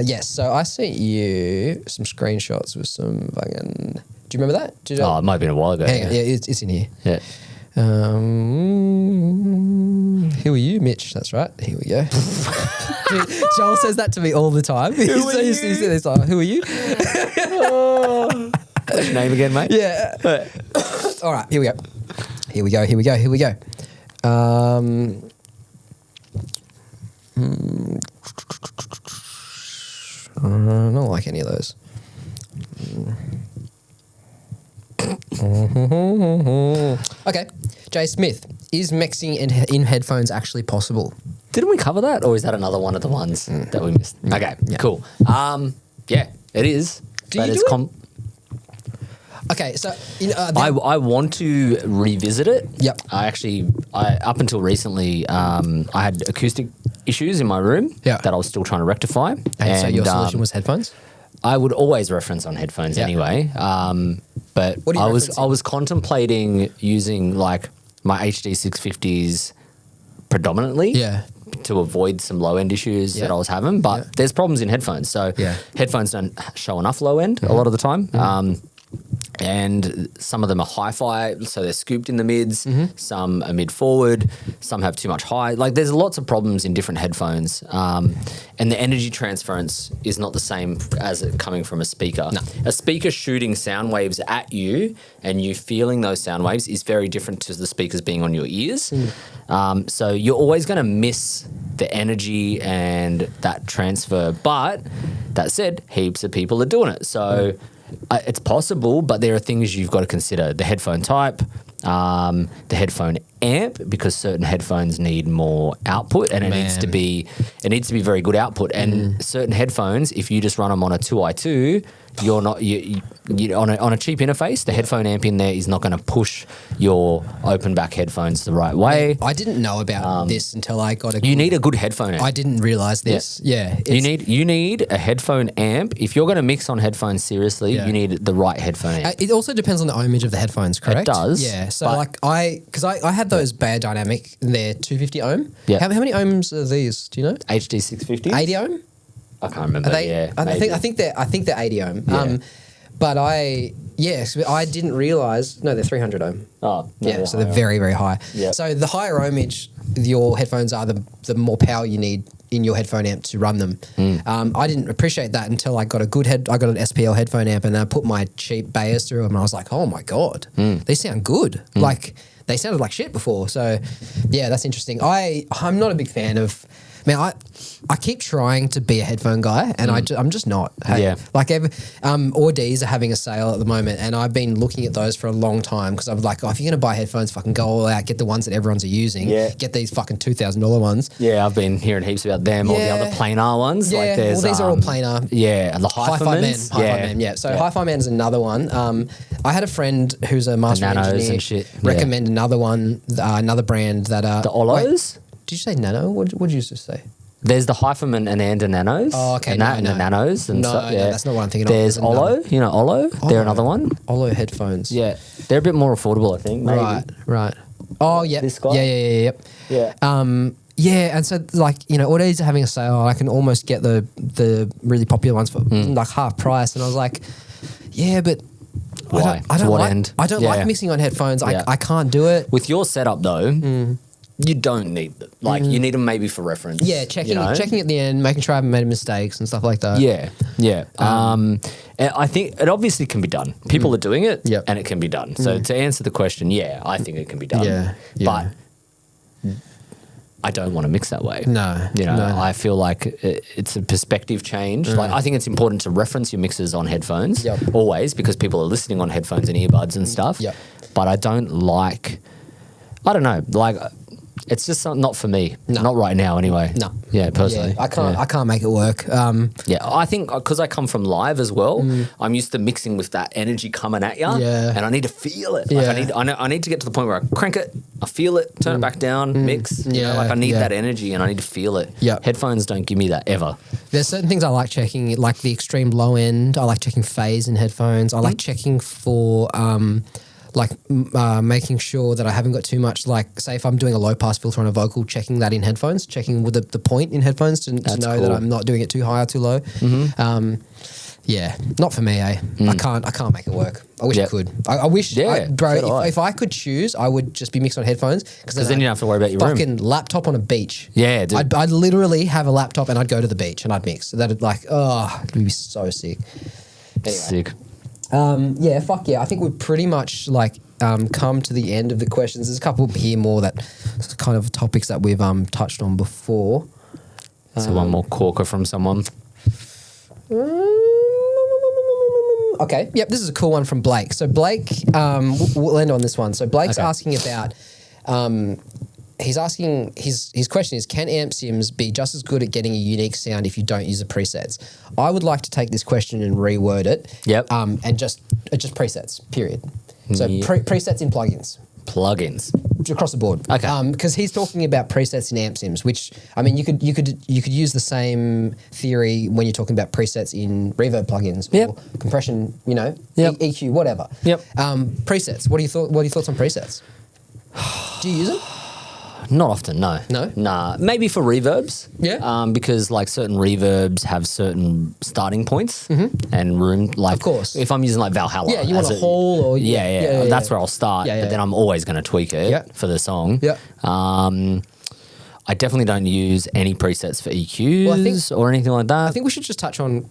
[SPEAKER 2] Yes. So I sent you some screenshots with some fucking. Do you remember that?
[SPEAKER 1] It might have been a while ago.
[SPEAKER 2] Hang on. Yeah, it's in here.
[SPEAKER 1] Yeah.
[SPEAKER 2] Who are you, Mitch? That's right. Here we go. Joel says that to me all the time. Who are you?
[SPEAKER 1] What's your name again, mate?
[SPEAKER 2] Yeah. All right. Here we go. I don't like any of those. Okay. Jay Smith, is mixing in headphones actually possible?
[SPEAKER 1] Didn't we cover that, or is that another one of the ones that we missed? Okay, cool. Yeah, it is.
[SPEAKER 2] Do you do it? Okay, so
[SPEAKER 1] I want to revisit it.
[SPEAKER 2] Yep.
[SPEAKER 1] I up until recently, I had acoustic issues in my room that I was still trying to rectify.
[SPEAKER 2] And so your solution was headphones?
[SPEAKER 1] I would always reference on headphones anyway. But I was contemplating using like my HD 650s predominantly to avoid some low end issues that I was having. But there's problems in headphones. So headphones don't show enough low end a lot of the time. And some of them are hi-fi, so they're scooped in the mids. Some are mid-forward. Some have too much high. Like, there's lots of problems in different headphones. And the energy transference is not the same as it coming from a speaker.
[SPEAKER 2] No.
[SPEAKER 1] A speaker shooting sound waves at you and you feeling those sound waves is very different to the speakers being on your ears. So you're always going to miss the energy and that transfer. But that said, heaps of people are doing it. So it's possible, but there are things you've got to consider. The headphone type, the headphone amp, because certain headphones need more output, and it needs to be very good output. And certain headphones, if you just run them on a 2i2, you're not you on a cheap interface. The headphone amp in there is not going to push your open back headphones the right way.
[SPEAKER 2] I didn't know about this until I got a.
[SPEAKER 1] You need a good headphone amp.
[SPEAKER 2] I didn't realize this. Yeah,
[SPEAKER 1] you need a headphone amp. If you're going to mix on headphones seriously, you need the right headphone amp.
[SPEAKER 2] It also depends on the ohmage of the headphones, correct?
[SPEAKER 1] It does.
[SPEAKER 2] Yeah. So I had those Bayer Dynamic. They're 250 ohm.
[SPEAKER 1] Yeah.
[SPEAKER 2] How many ohms are these? Do you know?
[SPEAKER 1] HD 650.
[SPEAKER 2] 80 ohm.
[SPEAKER 1] I can't remember.
[SPEAKER 2] I think they're 80 ohm.
[SPEAKER 1] Yeah.
[SPEAKER 2] But I didn't realize. No, they're 300 ohm.
[SPEAKER 1] Oh, no,
[SPEAKER 2] yeah. So they're very, very high.
[SPEAKER 1] Yep.
[SPEAKER 2] So the higher ohmage your headphones are, the more power you need in your headphone amp to run them. I didn't appreciate that until I got an SPL headphone amp, and I put my cheap Bayers through them, and I was like, oh my God, they sound good. Like, they sounded like shit before. So yeah, that's interesting. I'm not a big fan of. Man, I keep trying to be a headphone guy, and I'm just not. Hey,
[SPEAKER 1] Yeah.
[SPEAKER 2] Like, Audi's are having a sale at the moment, and I've been looking at those for a long time because I'm like, if you're going to buy headphones, fucking go all out, get the ones that everyone's using.
[SPEAKER 1] Yeah.
[SPEAKER 2] Get these fucking $2,000 ones.
[SPEAKER 1] Yeah, I've been hearing heaps about them or the other planar ones.
[SPEAKER 2] Yeah,
[SPEAKER 1] like there's,
[SPEAKER 2] these are all planar.
[SPEAKER 1] Yeah, and the Hi-Fi
[SPEAKER 2] Man. Yeah. So Hi-Fi Man is another one. I had a friend who's a master engineer
[SPEAKER 1] and shit.
[SPEAKER 2] recommend another one, another brand that
[SPEAKER 1] the Olos.
[SPEAKER 2] Did you say Nano? What did you just say?
[SPEAKER 1] There's the Hi-Fi-Man and Ananda Nanos.
[SPEAKER 2] Oh, okay.
[SPEAKER 1] And the Nanos. And stuff. Yeah.
[SPEAKER 2] No, that's not what I'm thinking
[SPEAKER 1] There's
[SPEAKER 2] of.
[SPEAKER 1] Olo. You know Olo? They're another one.
[SPEAKER 2] Olo headphones.
[SPEAKER 1] Yeah. They're a bit more affordable, I think. Maybe.
[SPEAKER 2] Right. Oh, yeah.
[SPEAKER 1] This guy?
[SPEAKER 2] Yeah. Yeah, and so, like, Audi's are having a sale. I can almost get the really popular ones for like half price. And I was like, yeah, but
[SPEAKER 1] why?
[SPEAKER 2] I don't
[SPEAKER 1] to what
[SPEAKER 2] like,
[SPEAKER 1] end?
[SPEAKER 2] I don't like mixing on headphones.
[SPEAKER 1] Yeah.
[SPEAKER 2] I can't do it.
[SPEAKER 1] With your setup, though, you don't need them. Like, you need them maybe for reference.
[SPEAKER 2] Yeah, checking at the end, making sure I haven't made mistakes and stuff like that.
[SPEAKER 1] Yeah. And I think it obviously can be done. People are doing it, and it can be done. So to answer the question, I think it can be done.
[SPEAKER 2] Yeah.
[SPEAKER 1] But I don't want to mix that way.
[SPEAKER 2] No.
[SPEAKER 1] I feel like it's a perspective change. Like, I think it's important to reference your mixes on headphones always, because people are listening on headphones and earbuds and stuff.
[SPEAKER 2] Yep.
[SPEAKER 1] But I don't know, like, it's just not for me.
[SPEAKER 2] No.
[SPEAKER 1] Not right now, anyway.
[SPEAKER 2] No.
[SPEAKER 1] Yeah, personally.
[SPEAKER 2] Yeah, I can't make it work.
[SPEAKER 1] I think because I come from live as well, I'm used to mixing with that energy coming at you, and I need to feel it. Like, I need to get to the point where I crank it, I feel it, turn it back down, mix. I need that energy, and I need to feel it.
[SPEAKER 2] Yep.
[SPEAKER 1] Headphones don't give me that ever.
[SPEAKER 2] There's certain things I like checking, like the extreme low end. I like checking phase in headphones. I like checking for making sure that I haven't got too much, like, say if I'm doing a low pass filter on a vocal, checking that in headphones, checking with the point in headphones to know that I'm not doing it too high or too low. Yeah, not for me, eh? I can't make it work. I wish I could. I wish, bro, if I could choose, I would just be mixed on headphones. Because
[SPEAKER 1] then you don't have to worry about your
[SPEAKER 2] fucking laptop on a beach.
[SPEAKER 1] Yeah, dude.
[SPEAKER 2] I'd literally have a laptop and I'd go to the beach and I'd mix. That'd it'd be so sick. Anyway.
[SPEAKER 1] Sick.
[SPEAKER 2] Fuck yeah. I think we've pretty much come to the end of the questions. There's a couple here more that kind of topics that we've touched on before.
[SPEAKER 1] So one more corker from someone.
[SPEAKER 2] Okay. Yep. This is a cool one from Blake. So Blake, we'll end on this one. So Blake's asking about. He's asking, his question is, can amp sims be just as good at getting a unique sound if you don't use the presets? I would like to take this question and reword it.
[SPEAKER 1] Yep.
[SPEAKER 2] And just presets, period. So presets in plugins.
[SPEAKER 1] Plugins.
[SPEAKER 2] Across the board.
[SPEAKER 1] Okay.
[SPEAKER 2] Because he's talking about presets in amp sims, which, I mean, you could use the same theory when you're talking about presets in reverb plugins or compression, EQ, whatever.
[SPEAKER 1] Yep.
[SPEAKER 2] Presets. What are your thoughts on presets? Do you use them?
[SPEAKER 1] Not often, no.
[SPEAKER 2] No?
[SPEAKER 1] Nah. Maybe for reverbs.
[SPEAKER 2] Yeah.
[SPEAKER 1] Because like certain reverbs have certain starting points and room. Like,
[SPEAKER 2] Of course.
[SPEAKER 1] if I'm using like Valhalla.
[SPEAKER 2] Yeah, you want
[SPEAKER 1] as
[SPEAKER 2] a hall or...
[SPEAKER 1] Yeah, that's where I'll start.
[SPEAKER 2] Yeah, yeah,
[SPEAKER 1] but then I'm always going to tweak it
[SPEAKER 2] Yeah.
[SPEAKER 1] for the song.
[SPEAKER 2] Yeah.
[SPEAKER 1] I definitely don't use any presets for EQs or anything like that.
[SPEAKER 2] I think we should just touch on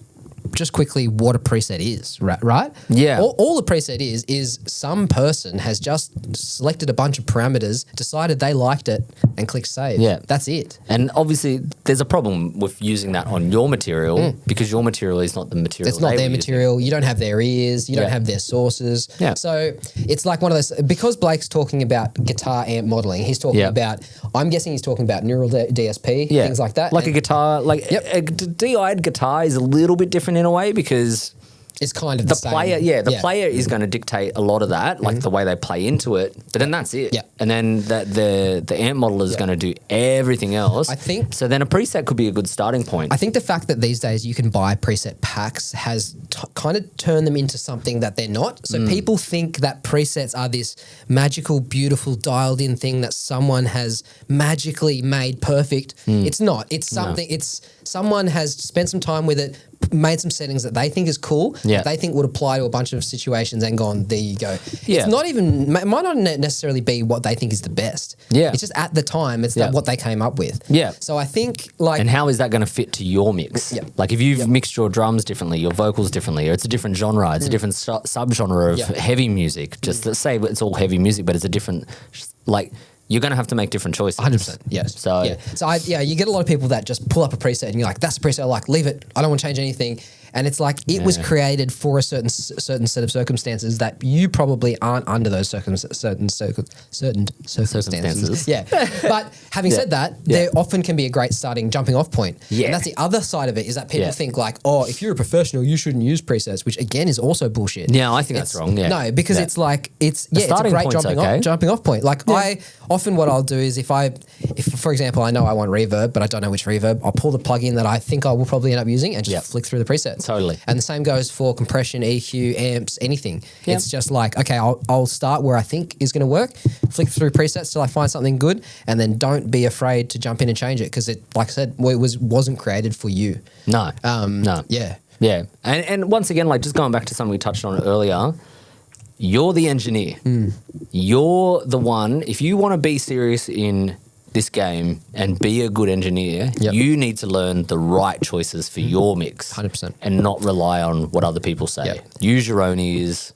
[SPEAKER 2] just quickly what a preset is, right?
[SPEAKER 1] Yeah.
[SPEAKER 2] All a preset is some person has just selected a bunch of parameters, decided they liked it, and clicked save.
[SPEAKER 1] Yeah.
[SPEAKER 2] That's it.
[SPEAKER 1] And obviously, there's a problem with using that on your material because your material is not the material.
[SPEAKER 2] It's not
[SPEAKER 1] they
[SPEAKER 2] their
[SPEAKER 1] were
[SPEAKER 2] material. You don't have their ears. You don't
[SPEAKER 1] Yeah.
[SPEAKER 2] have their sources.
[SPEAKER 1] Yeah.
[SPEAKER 2] So it's like one of those, because Blake's talking about guitar amp modeling, he's talking
[SPEAKER 1] Yeah.
[SPEAKER 2] about, I'm guessing he's talking about neural DSP, things like that.
[SPEAKER 1] Like
[SPEAKER 2] And
[SPEAKER 1] a guitar, like a DI'd guitar is a little bit different in a way because
[SPEAKER 2] it's kind of
[SPEAKER 1] the
[SPEAKER 2] same.
[SPEAKER 1] player, the player is going to dictate a lot of that, like the way they play into it. But then that's it.
[SPEAKER 2] Yeah.
[SPEAKER 1] And then the amp model is going to do everything else.
[SPEAKER 2] I think-
[SPEAKER 1] so. Then a preset could be a good starting point.
[SPEAKER 2] I think the fact that these days you can buy preset packs has kind of turned them into something that they're not. So people think that presets are this magical, beautiful, dialed in thing that someone has magically made perfect. It's not. It's something, it's someone has spent some time with it, made some settings that they think is cool, that they think would apply to a bunch of situations and gone, there you go.
[SPEAKER 1] Yeah.
[SPEAKER 2] It's not even, it might not necessarily be what they think is the best.
[SPEAKER 1] Yeah.
[SPEAKER 2] It's just at the time, it's what they came up with.
[SPEAKER 1] Yeah.
[SPEAKER 2] So I think like...
[SPEAKER 1] And how is that going to fit to your mix?
[SPEAKER 2] Yeah.
[SPEAKER 1] Like if you've mixed your drums differently, your vocals differently, or it's a different genre, it's a different subgenre of heavy music. Just let's say it's all heavy music, but it's a different, like you're going to have to make different choices.
[SPEAKER 2] 100%. Yes.
[SPEAKER 1] So
[SPEAKER 2] you get a lot of people that just pull up a preset and you're like, that's a preset I like, leave it. I don't want to change anything. And it's like it was created for a certain set of circumstances that you probably aren't under those certain circumstances. Yeah. But having said that, there often can be a great jumping off point.
[SPEAKER 1] Yeah.
[SPEAKER 2] And that's the other side of it is that people think like, oh, if you're a professional, you shouldn't use presets, which again is also bullshit.
[SPEAKER 1] Yeah, I think that's wrong. Yeah.
[SPEAKER 2] No, because it's like it's a
[SPEAKER 1] starting
[SPEAKER 2] great
[SPEAKER 1] point's
[SPEAKER 2] jumping off point. Like I often what I'll do is if for example I know I want reverb but I don't know which reverb, I'll pull the plugin that I think I will probably end up using and just flick through the presets.
[SPEAKER 1] Totally.
[SPEAKER 2] And the same goes for compression, EQ, amps, anything. It's just like, okay, I'll start where I think is going to work, flick through presets till I find something good, and then don't be afraid to jump in and change it because it, like I said, it wasn't created for you.
[SPEAKER 1] No. No.
[SPEAKER 2] Yeah.
[SPEAKER 1] Yeah. And once again, like just going back to something we touched on earlier, you're the engineer. You're the one, if you want to be serious in this game and be a good engineer, you need to learn the right choices for your mix.
[SPEAKER 2] 100%.
[SPEAKER 1] And not rely on what other people say. Use your own ears,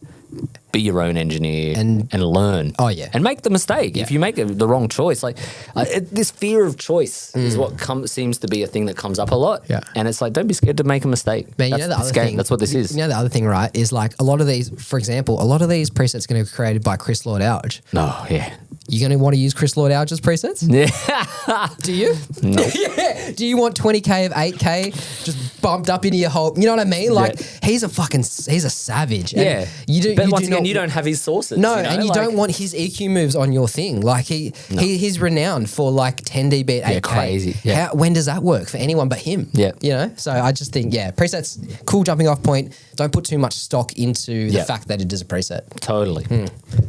[SPEAKER 1] be your own engineer and learn.
[SPEAKER 2] Oh, yeah.
[SPEAKER 1] And make the mistake. If you make the wrong choice, like this fear of choice is what seems to be a thing that comes up a lot.
[SPEAKER 2] Yeah.
[SPEAKER 1] And it's like, don't be scared to make a mistake.
[SPEAKER 2] Man,
[SPEAKER 1] That's
[SPEAKER 2] you know the other
[SPEAKER 1] game.
[SPEAKER 2] thing.
[SPEAKER 1] That's what this is.
[SPEAKER 2] You know the other thing, right? Is like a lot of these, for example, a lot of these presets are going to be created by Chris Lord Alge.
[SPEAKER 1] No, yeah.
[SPEAKER 2] You're going to want to use Chris Lord Alge's presets?
[SPEAKER 1] Yeah.
[SPEAKER 2] Do you?
[SPEAKER 1] No.
[SPEAKER 2] Yeah. Do you want 20K of 8K just bumped up into your whole, you know what I mean? Like he's a savage. And
[SPEAKER 1] But once again, you don't have his sources.
[SPEAKER 2] No,
[SPEAKER 1] you know?
[SPEAKER 2] and you don't want his EQ moves on your thing. Like he's renowned for like 10 dB at 8K.
[SPEAKER 1] Crazy. Yeah.
[SPEAKER 2] When does that work for anyone but him?
[SPEAKER 1] Yeah.
[SPEAKER 2] You know? So I just think, presets, cool jumping off point. Don't put too much stock into the fact that it is a preset.
[SPEAKER 1] Totally.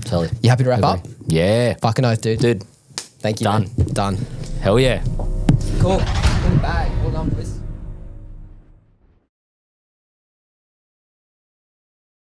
[SPEAKER 1] Totally.
[SPEAKER 2] You happy to wrap up?
[SPEAKER 1] Yeah.
[SPEAKER 2] Fucking oath, dude.
[SPEAKER 1] Dude.
[SPEAKER 2] Thank you.
[SPEAKER 1] Done.
[SPEAKER 2] Man. Done.
[SPEAKER 1] Hell yeah.
[SPEAKER 2] Cool. In the bag. Well done, boys.